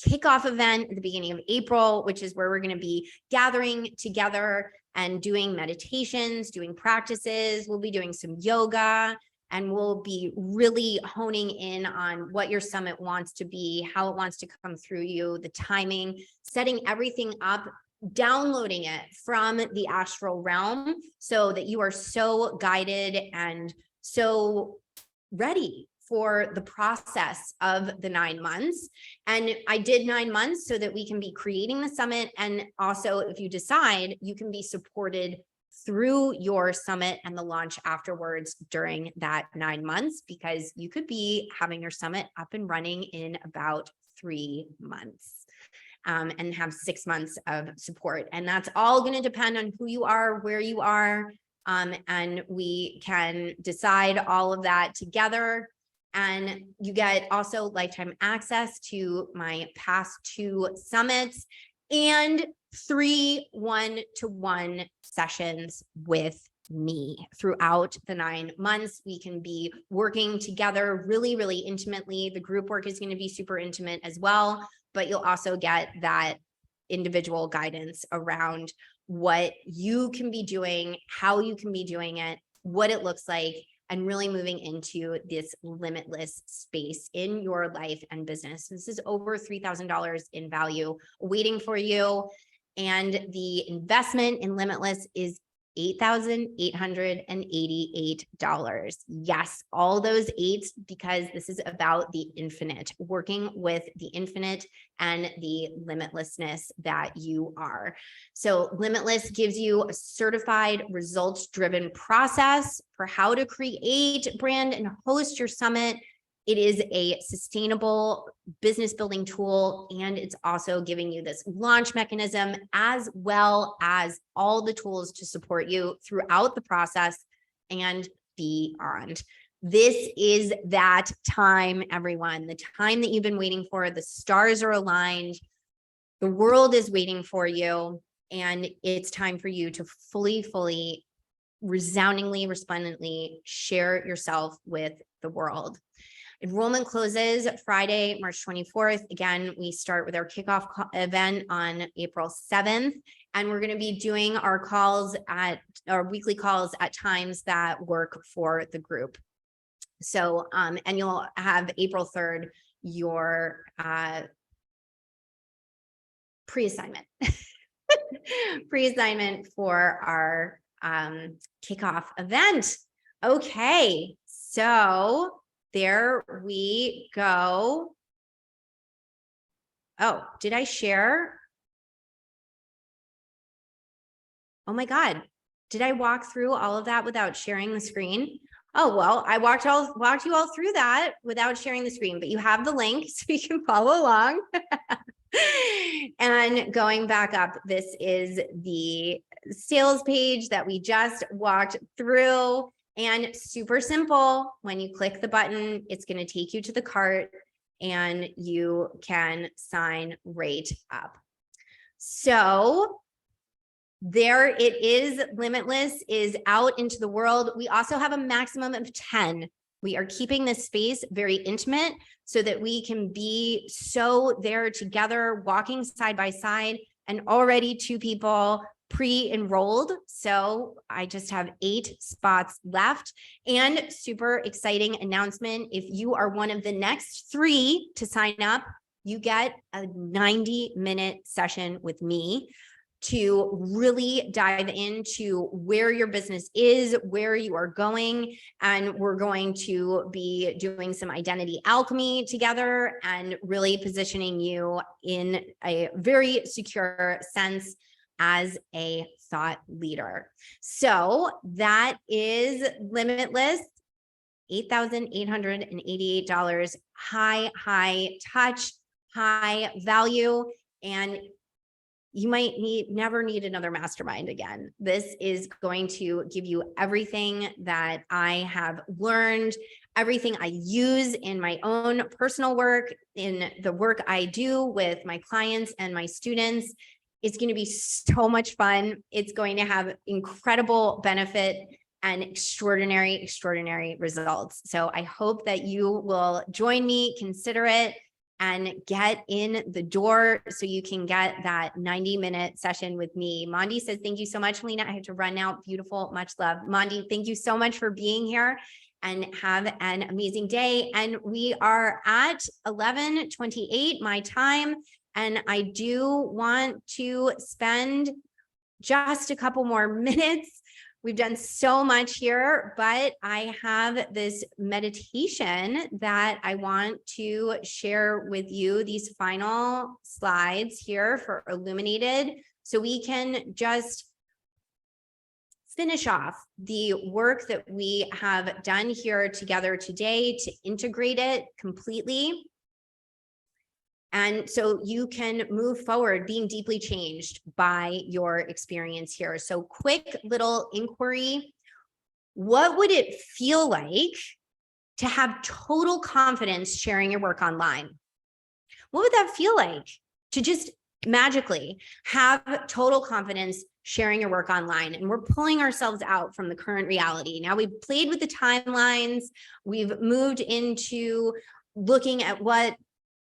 [SPEAKER 1] kickoff event at the beginning of April, which is where we're going to be gathering together and doing meditations, doing practices. We'll be doing some yoga, and we'll be really honing in on what your summit wants to be, how it wants to come through you, the timing, setting everything up, downloading it from the astral realm so that you are so guided and so ready for the process of the 9 months. And I did 9 months so that we can be creating the summit. And also, if you decide, you can be supported through your summit and the launch afterwards during that 9 months, because you could be having your summit up and running in about 3 months. And have 6 months of support. And that's all going to depend on who you are, where you are, and we can decide all of that together. And you get also lifetime access to my past 2 summits and 3 one-to-one sessions with me throughout the 9 months. We can be working together really, really intimately. The group work is going to be super intimate as well, but you'll also get that individual guidance around what you can be doing, how you can be doing it, what it looks like, and really moving into this limitless space in your life and business. This is over $3,000 in value waiting for you. And the investment in Limitless is $8,888. Yes, all those eights, because this is about the infinite, working with the infinite and the limitlessness that you are. So Limitless gives you a certified results-driven process for how to create, brand, and host your summit. It is a sustainable business building tool, and it's also giving you this launch mechanism as well as all the tools to support you throughout the process and beyond. This is that time, everyone, the time that you've been waiting for. The stars are aligned. The world is waiting for you, and it's time for you to fully, resoundingly, resplendently share yourself with the world. Enrollment closes Friday, March 24th. Again, we start with our kickoff event on April 7th, and we're going to be doing our weekly calls at times that work for the group. So, and you'll have April 3rd, your pre-assignment, for our kickoff event. Okay, so there we go. Oh, did I share? Oh my God. Did I walk through all of that without sharing the screen? Oh, well, I walked you all through that without sharing the screen, but you have the link so you can follow along. And going back up, this is the sales page that we just walked through. And super simple. When you click the button, it's going to take you to the cart and you can sign right up. So there it is. Limitless is out into the world. We also have a maximum of 10. We are keeping this space very intimate so that we can be so there together, walking side by side, and already 2 people pre-enrolled. So I just have 8 spots left. And super exciting announcement. If you are one of the next 3 to sign up, you get a 90-minute session with me to really dive into where your business is, where you are going. And we're going to be doing some identity alchemy together and really positioning you in a very secure sense as a thought leader. So that is Limitless, $8,888, high touch, high value, and you might never need another mastermind again. This is going to give you everything that I have learned, everything I use in my own personal work, in the work I do with my clients and my students. It's going to be so much fun. It's going to have incredible benefit and extraordinary results. So I hope that you will join me, consider it, and get in the door so you can get that 90-minute session with me. Mondi says, thank you so much, Melina. I have to run now. Beautiful, much love. Mondi, thank you so much for being here, and have an amazing day. And we are at 11:28 my time. And I do want to spend just a couple more minutes. We've done so much here, but I have this meditation that I want to share with you, these final slides here for Illuminated, so we can just finish off the work that we have done here together today to integrate it completely. And so you can move forward being deeply changed by your experience here. So quick little inquiry. What would it feel like to have total confidence sharing your work online? What would that feel like to just magically have total confidence sharing your work online? And we're pulling ourselves out from the current reality. Now we've played with the timelines. We've moved into looking at what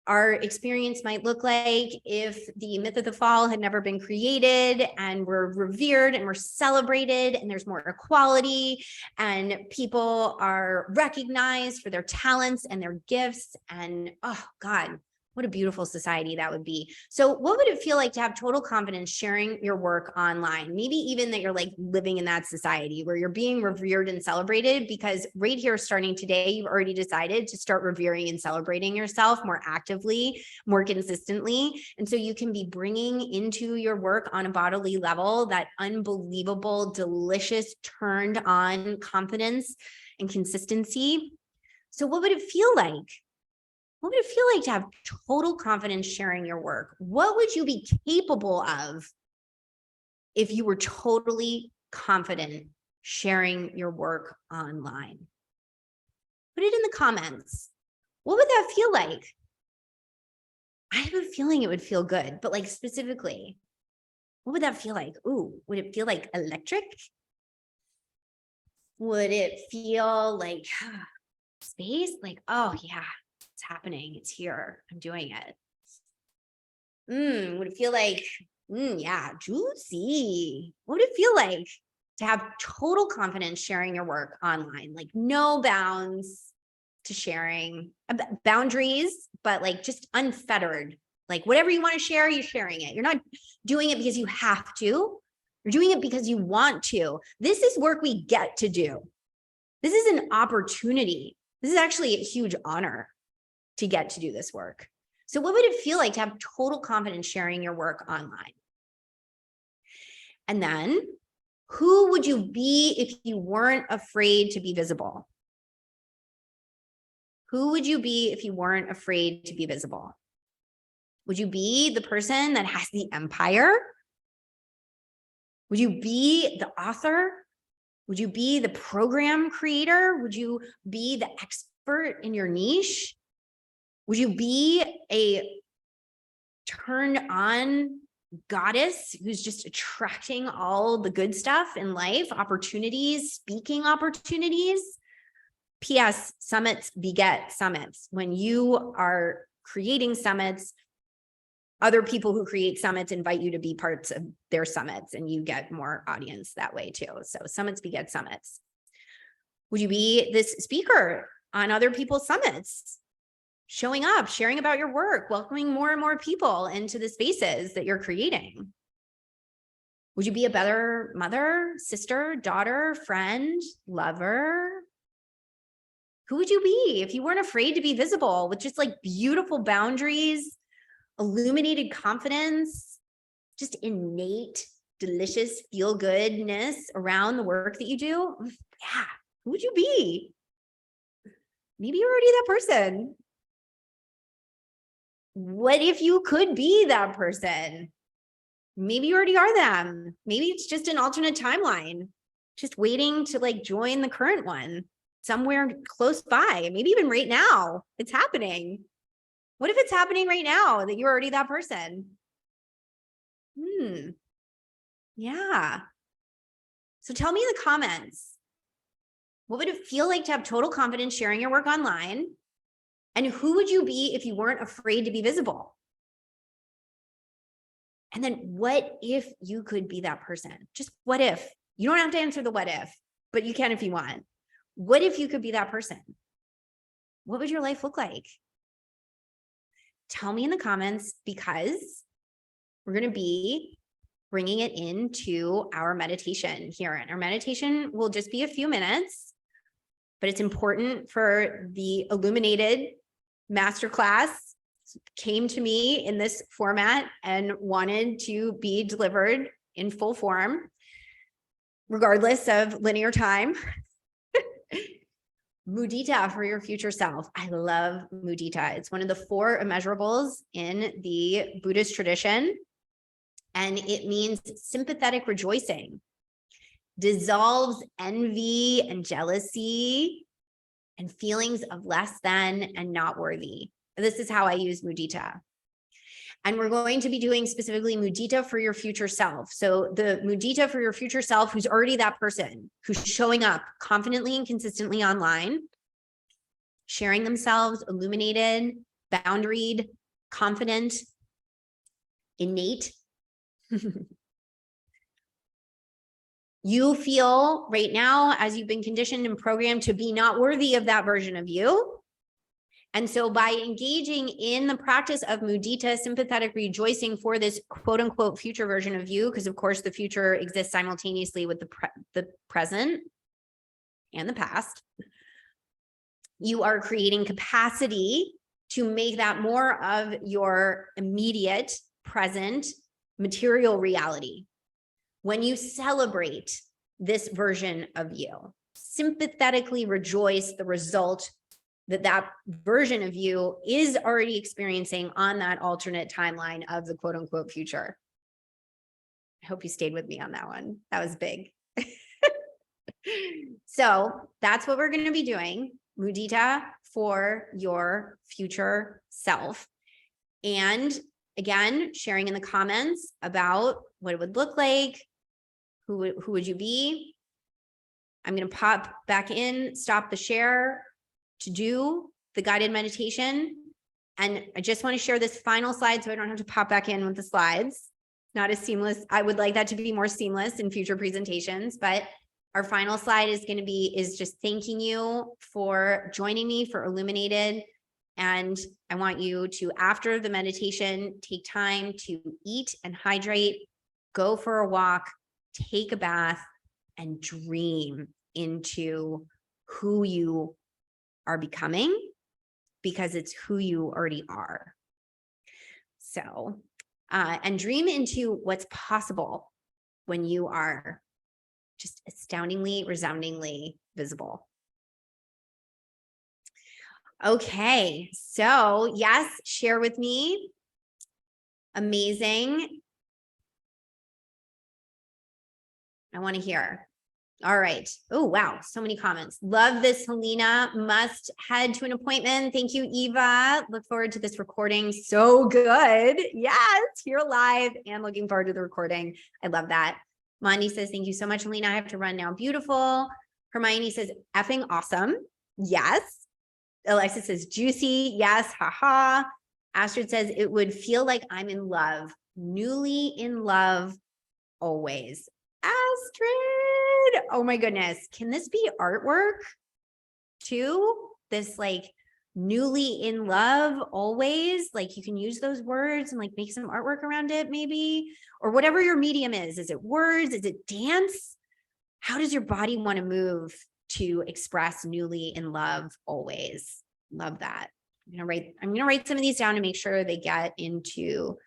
[SPEAKER 1] our experience might look like if the myth of the fall had never been created and we're revered and we're celebrated and there's more equality and people are recognized for their talents and their gifts. And oh God, what a beautiful society that would be. So what would it feel like to have total confidence sharing your work online? Maybe even that you're like living in that society where you're being revered and celebrated, because right here, starting today, you've already decided to start revering and celebrating yourself more actively, more consistently. And so you can be bringing into your work on a bodily level that unbelievable, delicious, turned on confidence and consistency. So what would it feel like? What would it feel like to have total confidence sharing your work? What would you be capable of if you were totally confident sharing your work online? Put it in the comments. What would that feel like? I have a feeling it would feel good, but like specifically, what would that feel like? Ooh, would it feel like electric? Would it feel like space? Like, oh yeah, it's happening. It's here. I'm doing it. Would it feel like, yeah, juicy? What would it feel like to have total confidence sharing your work online? Like no bounds to sharing, boundaries, but like just unfettered. Like whatever you want to share, you're sharing it. You're not doing it because you have to. You're doing it because you want to. This is work we get to do. This is an opportunity. This is actually a huge honor to get to do this work. So what would it feel like to have total confidence sharing your work online? And then who would you be if you weren't afraid to be visible? Who would you be if you weren't afraid to be visible? Would you be the person that has the empire? Would you be the author? Would you be the program creator? Would you be the expert in your niche? Would you be a turned on goddess who's just attracting all the good stuff in life, opportunities, speaking opportunities? P.S. Summits beget summits. When you are creating summits, other people who create summits invite you to be parts of their summits, and you get more audience that way too. So summits beget summits. Would you be this speaker on other people's summits, showing up, sharing about your work, welcoming more and more people into the spaces that you're creating? Would you be a better mother, sister, daughter, friend, lover? Who would you be if you weren't afraid to be visible with just like beautiful boundaries, illuminated confidence, just innate, delicious feel-goodness around the work that you do? Yeah, who would you be? Maybe you're already that person. What if you could be that person? Maybe you already are them. Maybe it's just an alternate timeline, just waiting to like join the current one somewhere close by. Maybe even right now, it's happening. What if it's happening right now that you're already that person? Yeah. So tell me in the comments, what would it feel like to have total confidence sharing your work online? And who would you be if you weren't afraid to be visible? And then what if you could be that person? Just what if? You don't have to answer the what if, but you can if you want. What if you could be that person? What would your life look like? Tell me in the comments, because we're going to be bringing it into our meditation here. And our meditation will just be a few minutes, but it's important for the Illuminated masterclass came to me in this format and wanted to be delivered in full form, regardless of linear time. Mudita for your future self. I love mudita. It's one of the 4 immeasurables in the Buddhist tradition. And it means sympathetic rejoicing, dissolves envy and jealousy and feelings of less than and not worthy. This is how I use mudita. And we're going to be doing specifically mudita for your future self. So the mudita for your future self, who's already that person, who's showing up confidently and consistently online, sharing themselves illuminated, boundaried, confident, innate. You feel right now, as you've been conditioned and programmed to be not worthy of that version of you. And so by engaging in the practice of mudita, sympathetic rejoicing for this quote unquote future version of you, because of course the future exists simultaneously with the present and the past, you are creating capacity to make that more of your immediate present material reality. When you celebrate this version of you, sympathetically rejoice the result that version of you is already experiencing on that alternate timeline of the quote unquote future. I hope you stayed with me on that one. That was big. So that's what we're going to be doing. Mudita for your future self. And again, sharing in the comments about what it would look like. Who would you be? I'm going to pop back in, stop the share to do the guided meditation. And I just want to share this final slide so I don't have to pop back in with the slides. Not as seamless. I would like that to be more seamless in future presentations, but our final slide is just thanking you for joining me for Illuminated. And I want you to, after the meditation, take time to eat and hydrate, go for a walk, take a bath, and dream into who you are becoming, because it's who you already are. So, and dream into what's possible when you are just astoundingly, resoundingly visible. Okay, so yes, share with me. Amazing. I want to hear. All right. Oh, wow. So many comments. Love this, Helena. Must head to an appointment. Thank you, Eva. Look forward to this recording. So good. Yes, here live and looking forward to the recording. I love that. Mondi says, thank you so much, Helena. I have to run now. Beautiful. Hermione says, effing awesome. Yes. Alexa says, juicy. Yes. Haha. Astrid says, it would feel like I'm in love. Newly in love always. Astrid, oh my goodness. Can this be artwork too? This like newly in love always, like you can use those words and like make some artwork around it maybe, or whatever your medium is. Is it words? Is it dance? How does your body want to move to express newly in love always? Love that. I'm gonna write some of these down to make sure they get into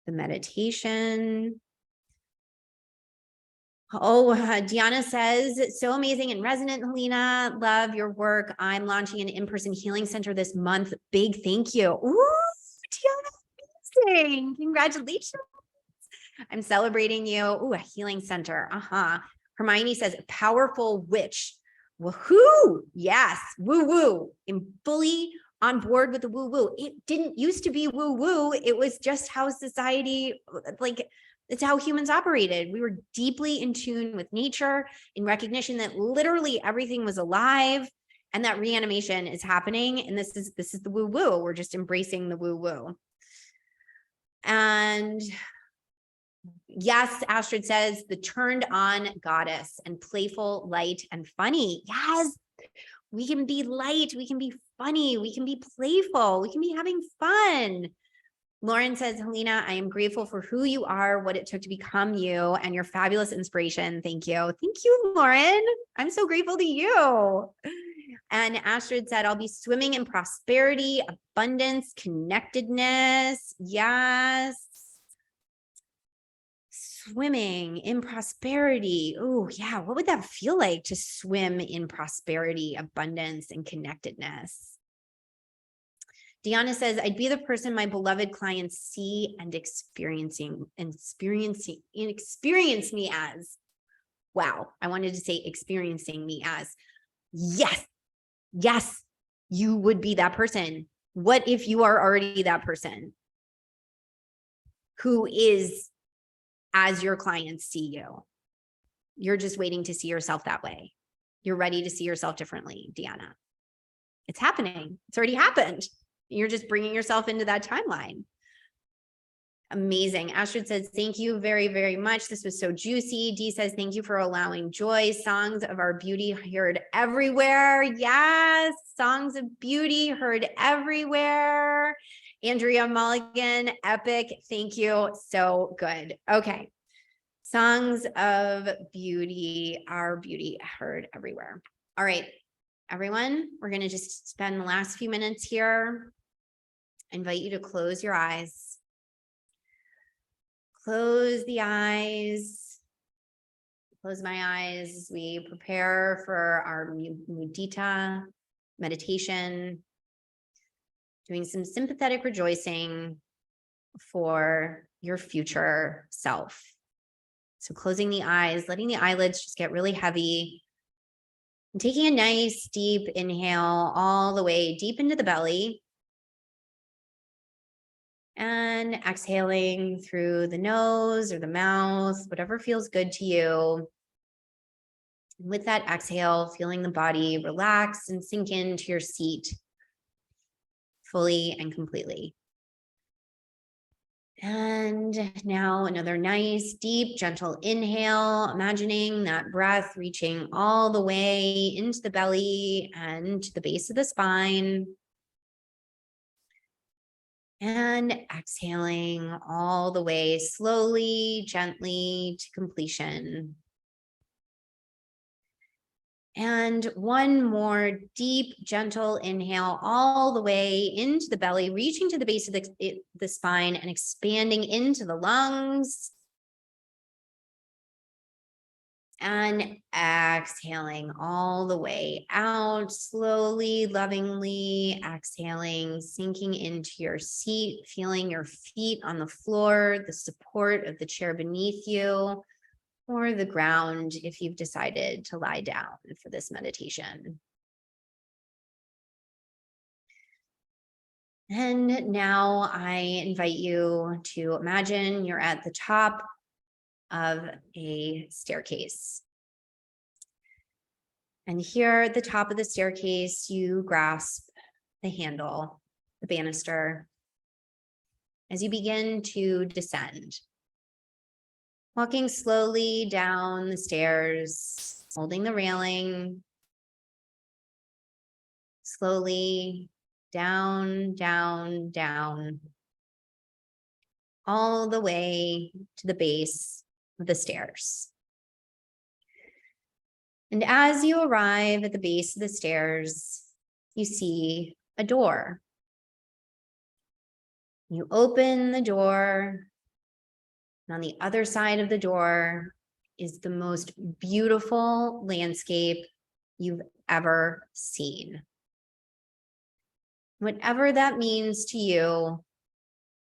[SPEAKER 1] the meditation. Oh, Deanna says, so amazing and resonant, Helena. Love your work. I'm launching an in-person healing center this month. Big thank you. Ooh, Deanna, amazing. Congratulations. I'm celebrating you. Ooh, a healing center. Hermione says, powerful witch. Woohoo. Yes. Woo woo. I'm fully on board with the woo woo. It didn't used to be woo woo. It was just how society, like, it's how humans operated. We were deeply in tune with nature, in recognition that literally everything was alive and that reanimation is happening. And this is the woo woo. We're just embracing the woo woo. And yes, Astrid says, the turned on goddess and playful, light, and funny. Yes, we can be light, we can be funny, we can be playful, we can be having fun. Lauren says, Helena, I am grateful for who you are, what it took to become you, and your fabulous inspiration. Thank you. Thank you, Lauren. I'm so grateful to you. And Astrid said, I'll be swimming in prosperity, abundance, connectedness. Yes. Swimming in prosperity. Oh, yeah. What would that feel like to swim in prosperity, abundance, and connectedness? Deanna says, I'd be the person my beloved clients see and experience me as. Wow. I wanted to say experiencing me as. Yes. Yes. You would be that person. What if you are already that person who is as your clients see you? You're just waiting to see yourself that way. You're ready to see yourself differently, Deanna. It's happening. It's already happened. You're just bringing yourself into that timeline. Amazing. Astrid says, thank you very, very much. This was so juicy. Dee says, thank you for allowing joy. Songs of our beauty heard everywhere. Yes. Songs of beauty heard everywhere. Andrea Mulligan, epic. Thank you. So good. Okay. Songs of beauty, our beauty heard everywhere. All right, everyone, we're going to just spend the last few minutes here. I invite you to close your eyes. Close the eyes. Close my eyes as we prepare for our mudita meditation, doing some sympathetic rejoicing for your future self. So closing the eyes, letting the eyelids just get really heavy, and taking a nice deep inhale all the way deep into the belly. And exhaling through the nose or the mouth, whatever feels good to you. And with that exhale, feeling the body relax and sink into your seat fully and completely. And now another nice, deep, gentle inhale, imagining that breath reaching all the way into the belly and to the base of the spine. And exhaling all the way slowly, gently to completion. And one more deep, gentle inhale all the way into the belly, reaching to the base of the spine and expanding into the lungs. And exhaling all the way out, slowly, lovingly exhaling, sinking into your seat, feeling your feet on the floor, the support of the chair beneath you, or the ground if you've decided to lie down for this meditation. And now I invite you to imagine you're at the top of a staircase. And here at the top of the staircase, you grasp the handle, the banister, as you begin to descend. Walking slowly down the stairs, holding the railing, slowly down, down, down, all the way to the base of the stairs. And as you arrive at the base of the stairs, you see a door. You open the door, and on the other side of the door is the most beautiful landscape you've ever seen. Whatever that means to you,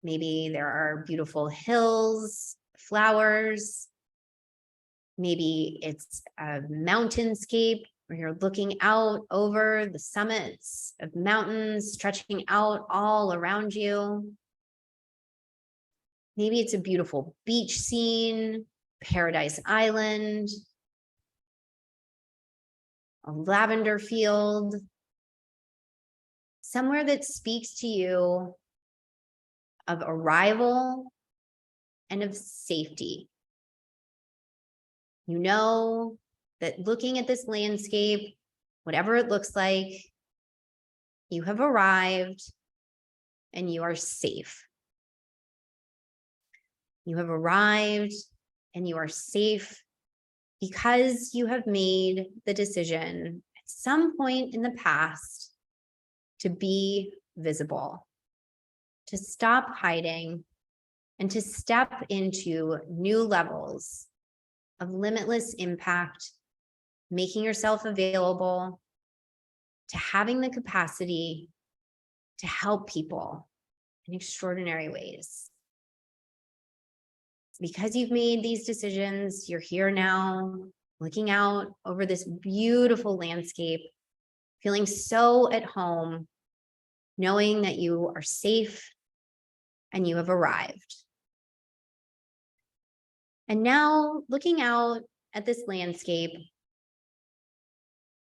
[SPEAKER 1] maybe there are beautiful hills, flowers, maybe it's a mountainscape where you're looking out over the summits of mountains stretching out all around you. Maybe it's a beautiful beach scene, Paradise Island, a lavender field, somewhere that speaks to you of arrival and of safety. You know that looking at this landscape, whatever it looks like, you have arrived and you are safe. You have arrived and you are safe because you have made the decision at some point in the past to be visible, to stop hiding, and to step into new levels of limitless impact, making yourself available to having the capacity to help people in extraordinary ways. Because you've made these decisions, you're here now, looking out over this beautiful landscape, feeling so at home, knowing that you are safe and you have arrived. And now, looking out at this landscape,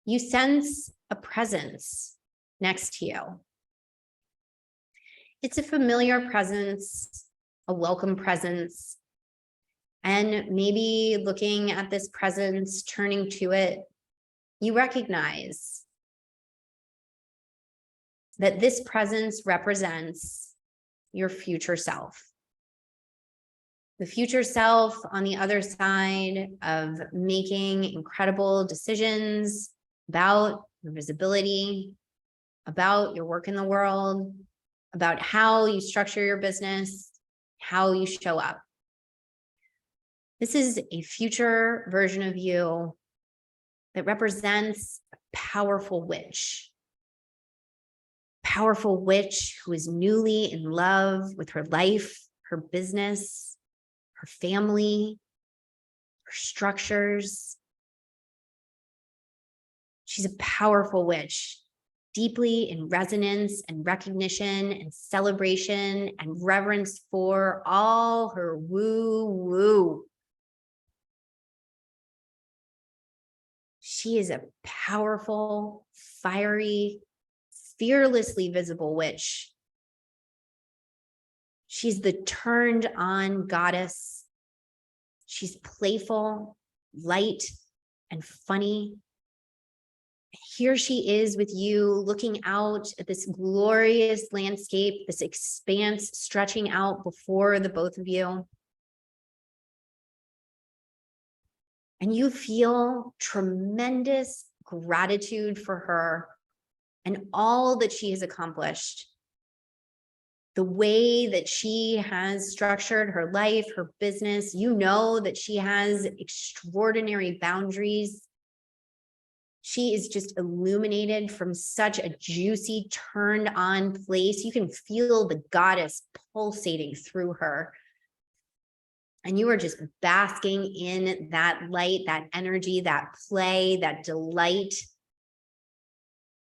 [SPEAKER 1] you sense a presence next to you. It's a familiar presence, a welcome presence. And maybe looking at this presence, turning to it, you recognize that this presence represents your future self. The future self on the other side of making incredible decisions about your visibility, about your work in the world, about how you structure your business, how you show up. This is a future version of you that represents a powerful witch who is newly in love with her life, her business, her family, her structures. She's a powerful witch, deeply in resonance and recognition and celebration and reverence for all her woo-woo. She is a powerful, fiery, fearlessly visible witch. She's the turned on goddess. She's playful, light, and funny. Here she is with you, looking out at this glorious landscape, this expanse stretching out before the both of you. And you feel tremendous gratitude for her and all that she has accomplished. The way that she has structured her life, her business, you know that she has extraordinary boundaries. She is just illuminated from such a juicy, turned on place. You can feel the goddess pulsating through her. And you are just basking in that light, that energy, that play, that delight.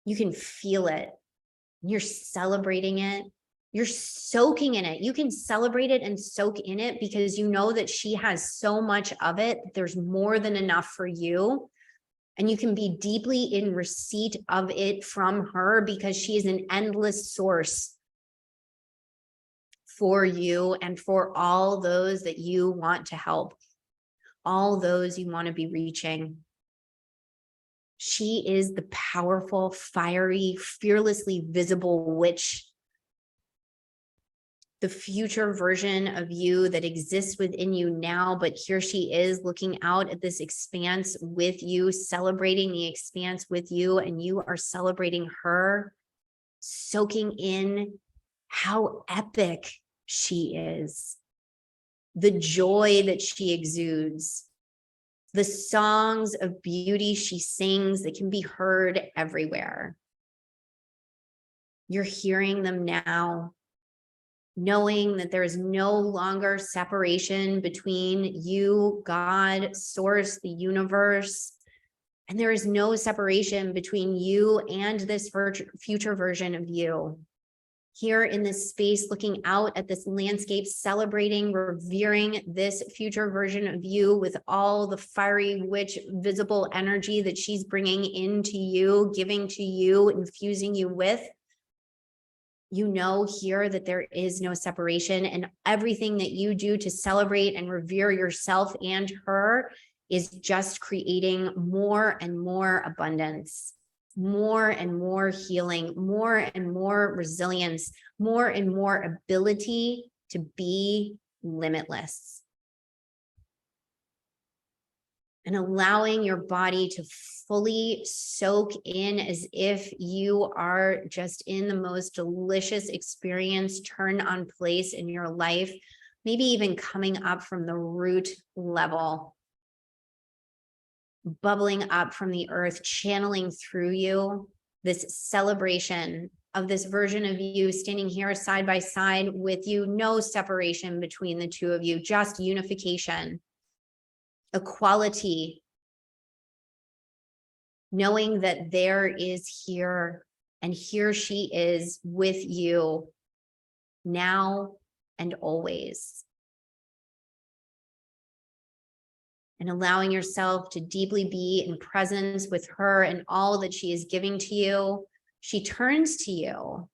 [SPEAKER 1] You can feel it. You're celebrating it. You're soaking in it. You can celebrate it and soak in it because you know that she has so much of it. There's more than enough for you. And you can be deeply in receipt of it from her because she is an endless source for you and for all those that you want to help, all those you want to be reaching. She is the powerful, fiery, fearlessly visible witch, the future version of you that exists within you now, but here she is looking out at this expanse with you, celebrating the expanse with you, and you are celebrating her, soaking in how epic she is, the joy that she exudes, the songs of beauty she sings that can be heard everywhere. You're hearing them now, knowing that there is no longer separation between you, God, Source, the universe, and there is no separation between you and this future version of you. Here in this space, looking out at this landscape, celebrating, revering this future version of you with all the fiery witch visible energy that she's bringing into you, giving to you, infusing you with. You know here that there is no separation, and everything that you do to celebrate and revere yourself and her is just creating more and more abundance, more and more healing, more and more resilience, more and more ability to be limitless. And allowing your body to fully soak in as if you are just in the most delicious experience, turn on place in your life, maybe even coming up from the root level, bubbling up from the earth, channeling through you this celebration of this version of you standing here side by side with you, no separation between the two of you, just unification, equality, knowing that there is here and here she is with you now and always. And allowing yourself to deeply be in presence with her and all that she is giving to you. She turns to you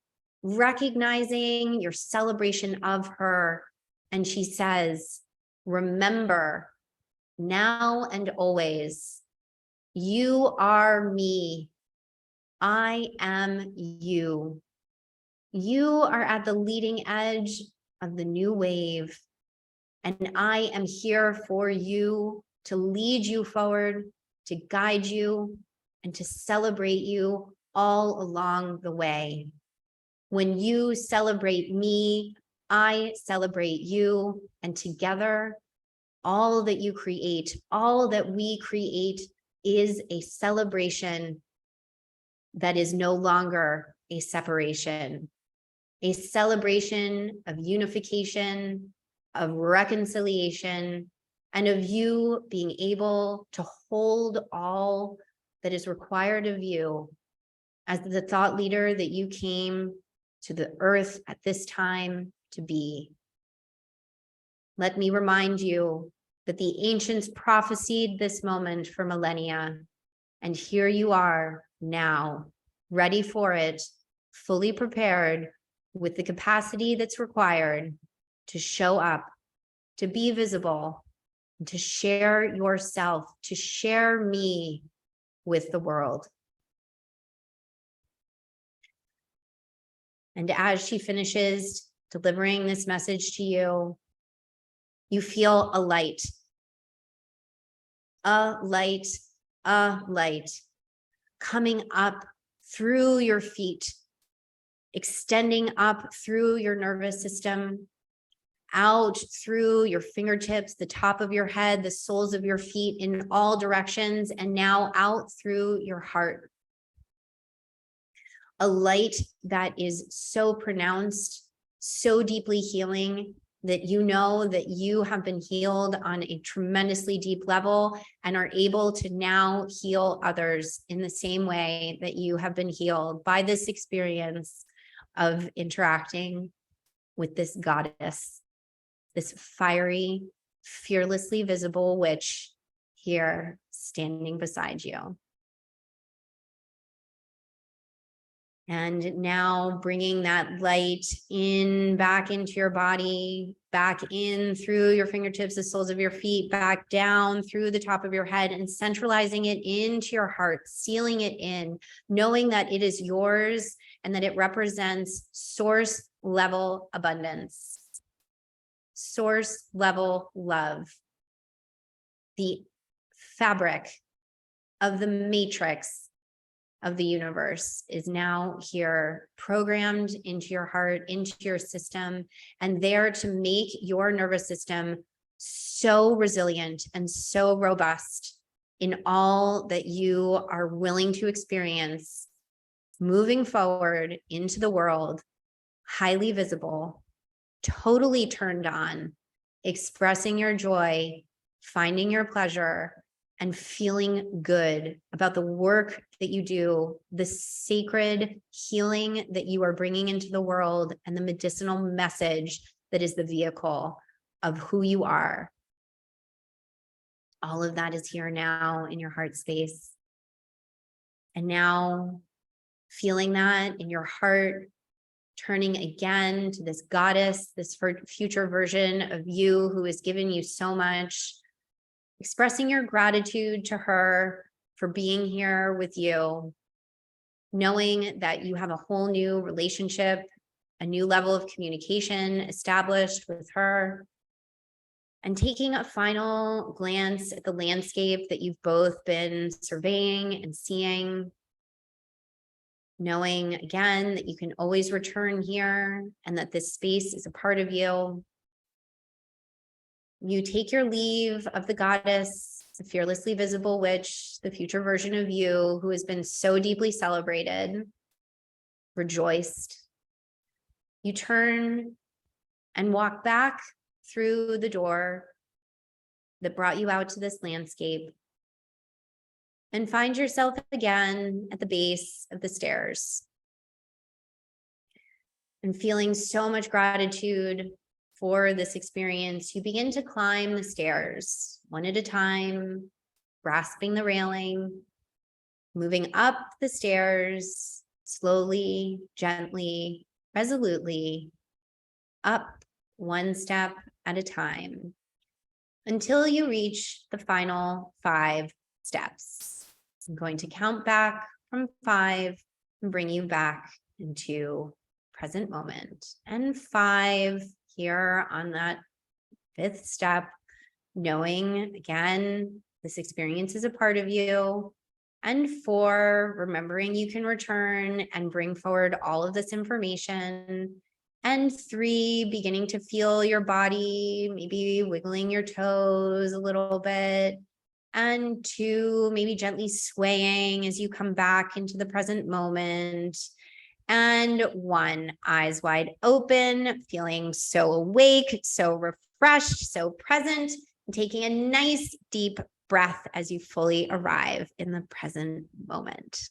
[SPEAKER 1] recognizing your celebration of her. And she says, remember, now and always, you are me. I am you. You are at the leading edge of the new wave, and I am here for you to lead you forward, to guide you, and to celebrate you all along the way. When you celebrate me, I celebrate you, and together, all that you create, all that we create is a celebration that is no longer a separation, a celebration of unification, of reconciliation, and of you being able to hold all that is required of you as the thought leader that you came to the earth at this time to be. Let me remind you that the ancients prophesied this moment for millennia, and here you are now, ready for it, fully prepared, with the capacity that's required to show up, to be visible, to share yourself, to share me with the world. And as she finishes delivering this message to you, you feel a light, coming up through your feet, extending up through your nervous system, out through your fingertips, the top of your head, the soles of your feet in all directions, and now out through your heart. A light that is so pronounced, so deeply healing, that you know that you have been healed on a tremendously deep level and are able to now heal others in the same way that you have been healed by this experience of interacting with this goddess, this fiery, fearlessly visible witch here standing beside you. And now bringing that light in, back into your body, back in through your fingertips, the soles of your feet, back down through the top of your head, and centralizing it into your heart, sealing it in, knowing that it is yours and that it represents source level abundance, source level love, the fabric of the matrix of the universe is now here, programmed into your heart, into your system, and there to make your nervous system so resilient and so robust in all that you are willing to experience, moving forward into the world, highly visible, totally turned on, expressing your joy, finding your pleasure, and feeling good about the work that you do, the sacred healing that you are bringing into the world, and the medicinal message that is the vehicle of who you are. All of that is here now in your heart space. And now feeling that in your heart, turning again to this goddess, this future version of you who has given you so much, expressing your gratitude to her for being here with you, knowing that you have a whole new relationship, a new level of communication established with her, and taking a final glance at the landscape that you've both been surveying and seeing, knowing again that you can always return here and that this space is a part of you. You take your leave of the goddess, the fearlessly visible witch, the future version of you who has been so deeply celebrated, rejoiced. You turn and walk back through the door that brought you out to this landscape and find yourself again at the base of the stairs and feeling so much gratitude for this experience. You begin to climb the stairs one at a time, grasping the railing, moving up the stairs slowly, gently, resolutely up one step at a time until you reach the final 5 steps. I'm going to count back from 5 and bring you back into present moment. And 5 here on that 5th step, knowing again, this experience is a part of you. And 4, remembering you can return and bring forward all of this information. And 3, beginning to feel your body, maybe wiggling your toes a little bit. And 2, maybe gently swaying as you come back into the present moment. And 1, eyes wide open, feeling so awake, so refreshed, so present, and taking a nice deep breath as you fully arrive in the present moment.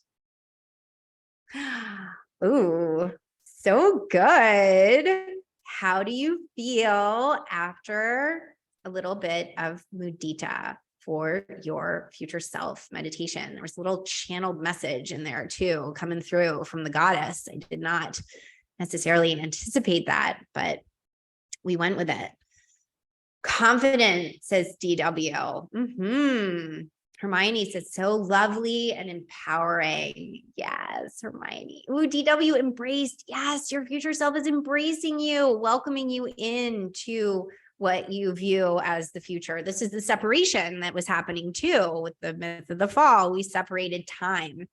[SPEAKER 1] Ooh, so good. How do you feel after a little bit of mudita for your future self meditation? There was a little channeled message in there too, coming through from the goddess. I did not necessarily anticipate that, but we went with it. Confident, says DW. Hermione says, so lovely and empowering. Yes, Hermione. Ooh, DW embraced. Yes, your future self is embracing you, welcoming you into what you view as the future. This is the separation that was happening too with the myth of the fall. We separated time.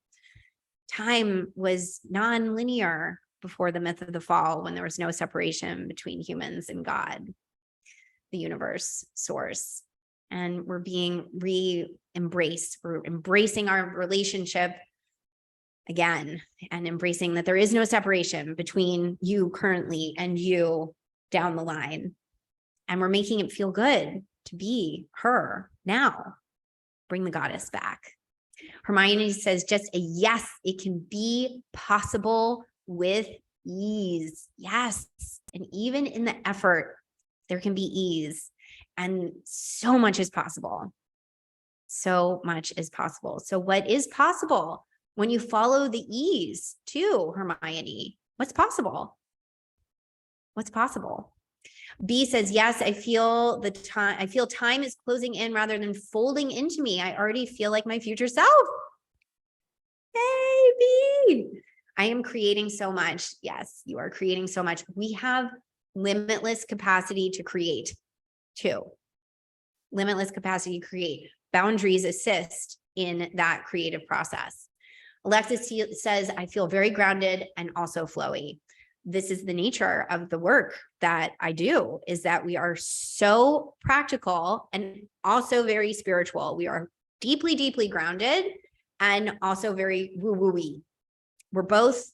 [SPEAKER 1] Time was non-linear before the myth of the fall, when there was no separation between humans and God, the universe, source. And we're being re-embraced. We're embracing our relationship again and embracing that there is no separation between you currently and you down the line. And we're making it feel good to be her now. Bring the goddess back. Hermione says, just a yes, it can be possible with ease. Yes. And even in the effort, there can be ease. And so much is possible. So much is possible. So what is possible when you follow the ease too, Hermione? What's possible? What's possible? B says, yes, I feel time is closing in rather than folding into me. I already feel like my future self. Hey, B. I am creating so much. Yes, you are creating so much. We have limitless capacity to create too. Limitless capacity to create. Boundaries assist in that creative process. Alexis says, I feel very grounded and also flowy. This is the nature of the work that I do, is that we are so practical and also very spiritual. We are deeply, deeply grounded and also very woo-woo-y. We're both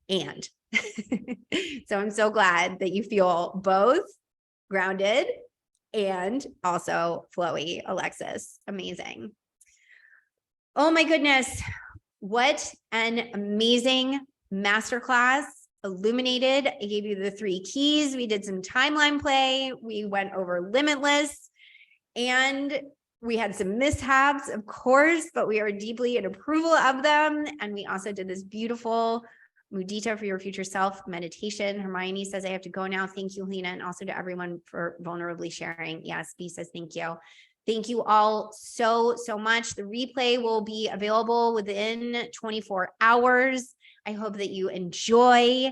[SPEAKER 1] and. So I'm so glad that you feel both grounded and also flowy, Alexis. Amazing. Oh my goodness. What an amazing masterclass. Illuminated. I gave you the 3 keys. We did some timeline play. We went over limitless and we had some mishaps, of course, but we are deeply in approval of them. And we also did this beautiful mudita for your future self meditation. Hermione says, I have to go now. Thank you, Lena, and also to everyone for vulnerably sharing. Yes, B says, thank you. Thank you all so, so much. The replay will be available within 24 hours. I hope that you enjoy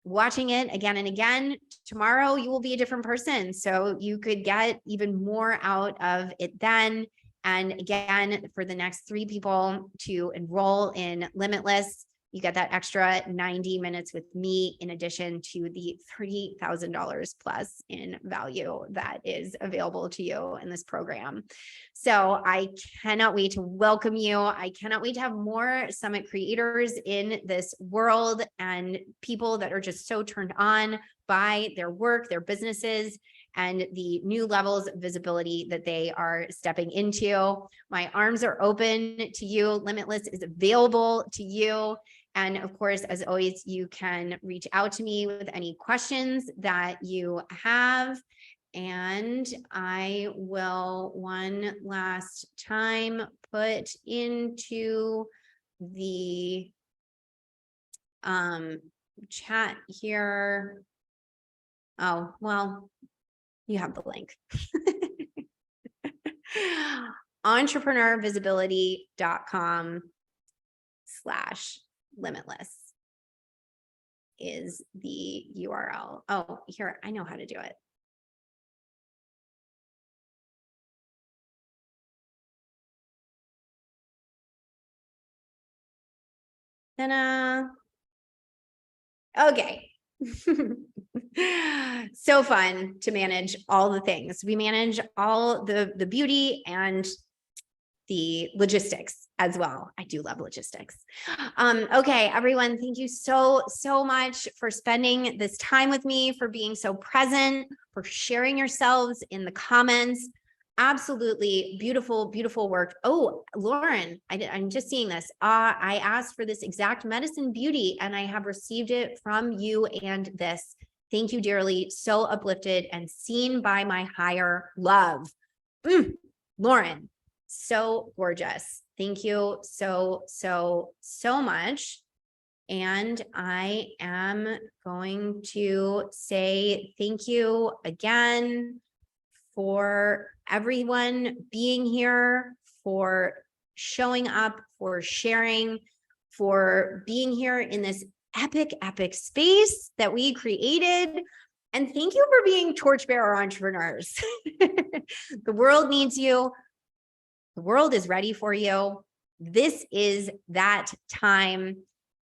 [SPEAKER 1] watching it again and again. Tomorrow, you will be a different person, so you could get even more out of it then. And again, for the next 3 people to enroll in Limitless, you get that extra 90 minutes with me in addition to the $30,000 plus in value that is available to you in this program. So I cannot wait to welcome you. I cannot wait to have more summit creators in this world and people that are just so turned on by their work, their businesses, and the new levels of visibility that they are stepping into. My arms are open to you. Limitless is available to you. And of course, as always, you can reach out to me with any questions that you have. And I will one last time put into the chat here. Oh, well, you have the link. entrepreneurvisibility.com/limitless is the URL. Oh, here, I know how to do it. Then, okay. So fun to manage all the things. We manage all the beauty and the logistics as well. I do love logistics. Okay, everyone, thank you so much for spending this time with me, for being so present, for sharing yourselves in the comments. Absolutely beautiful, beautiful work. Oh, Lauren, I'm just seeing this. I asked for this exact medicine beauty and I have received it from you and this. Thank you dearly. So uplifted and seen by my higher love. Lauren, so gorgeous. Thank you so much. And I am going to say thank you again for everyone being here, for showing up, for sharing, for being here in this epic space that we created. And thank you for being torchbearer entrepreneurs. The world needs you. The world is ready for you. This is that time.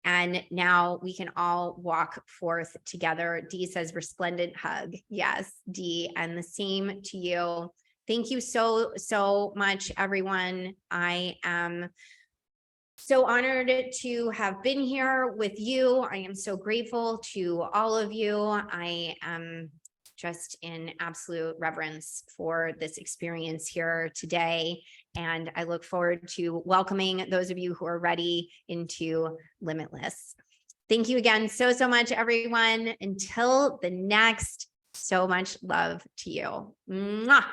[SPEAKER 1] And now we can all walk forth together. Dee says, resplendent hug. Yes, Dee, and the same to you. Thank you so much, everyone. I am so honored to have been here with you. I am so grateful to all of you. I am just in absolute reverence for this experience here today. And I look forward to welcoming those of you who are ready into Limitless. Thank you again so much, everyone. Until the next, so much love to you. Mwah.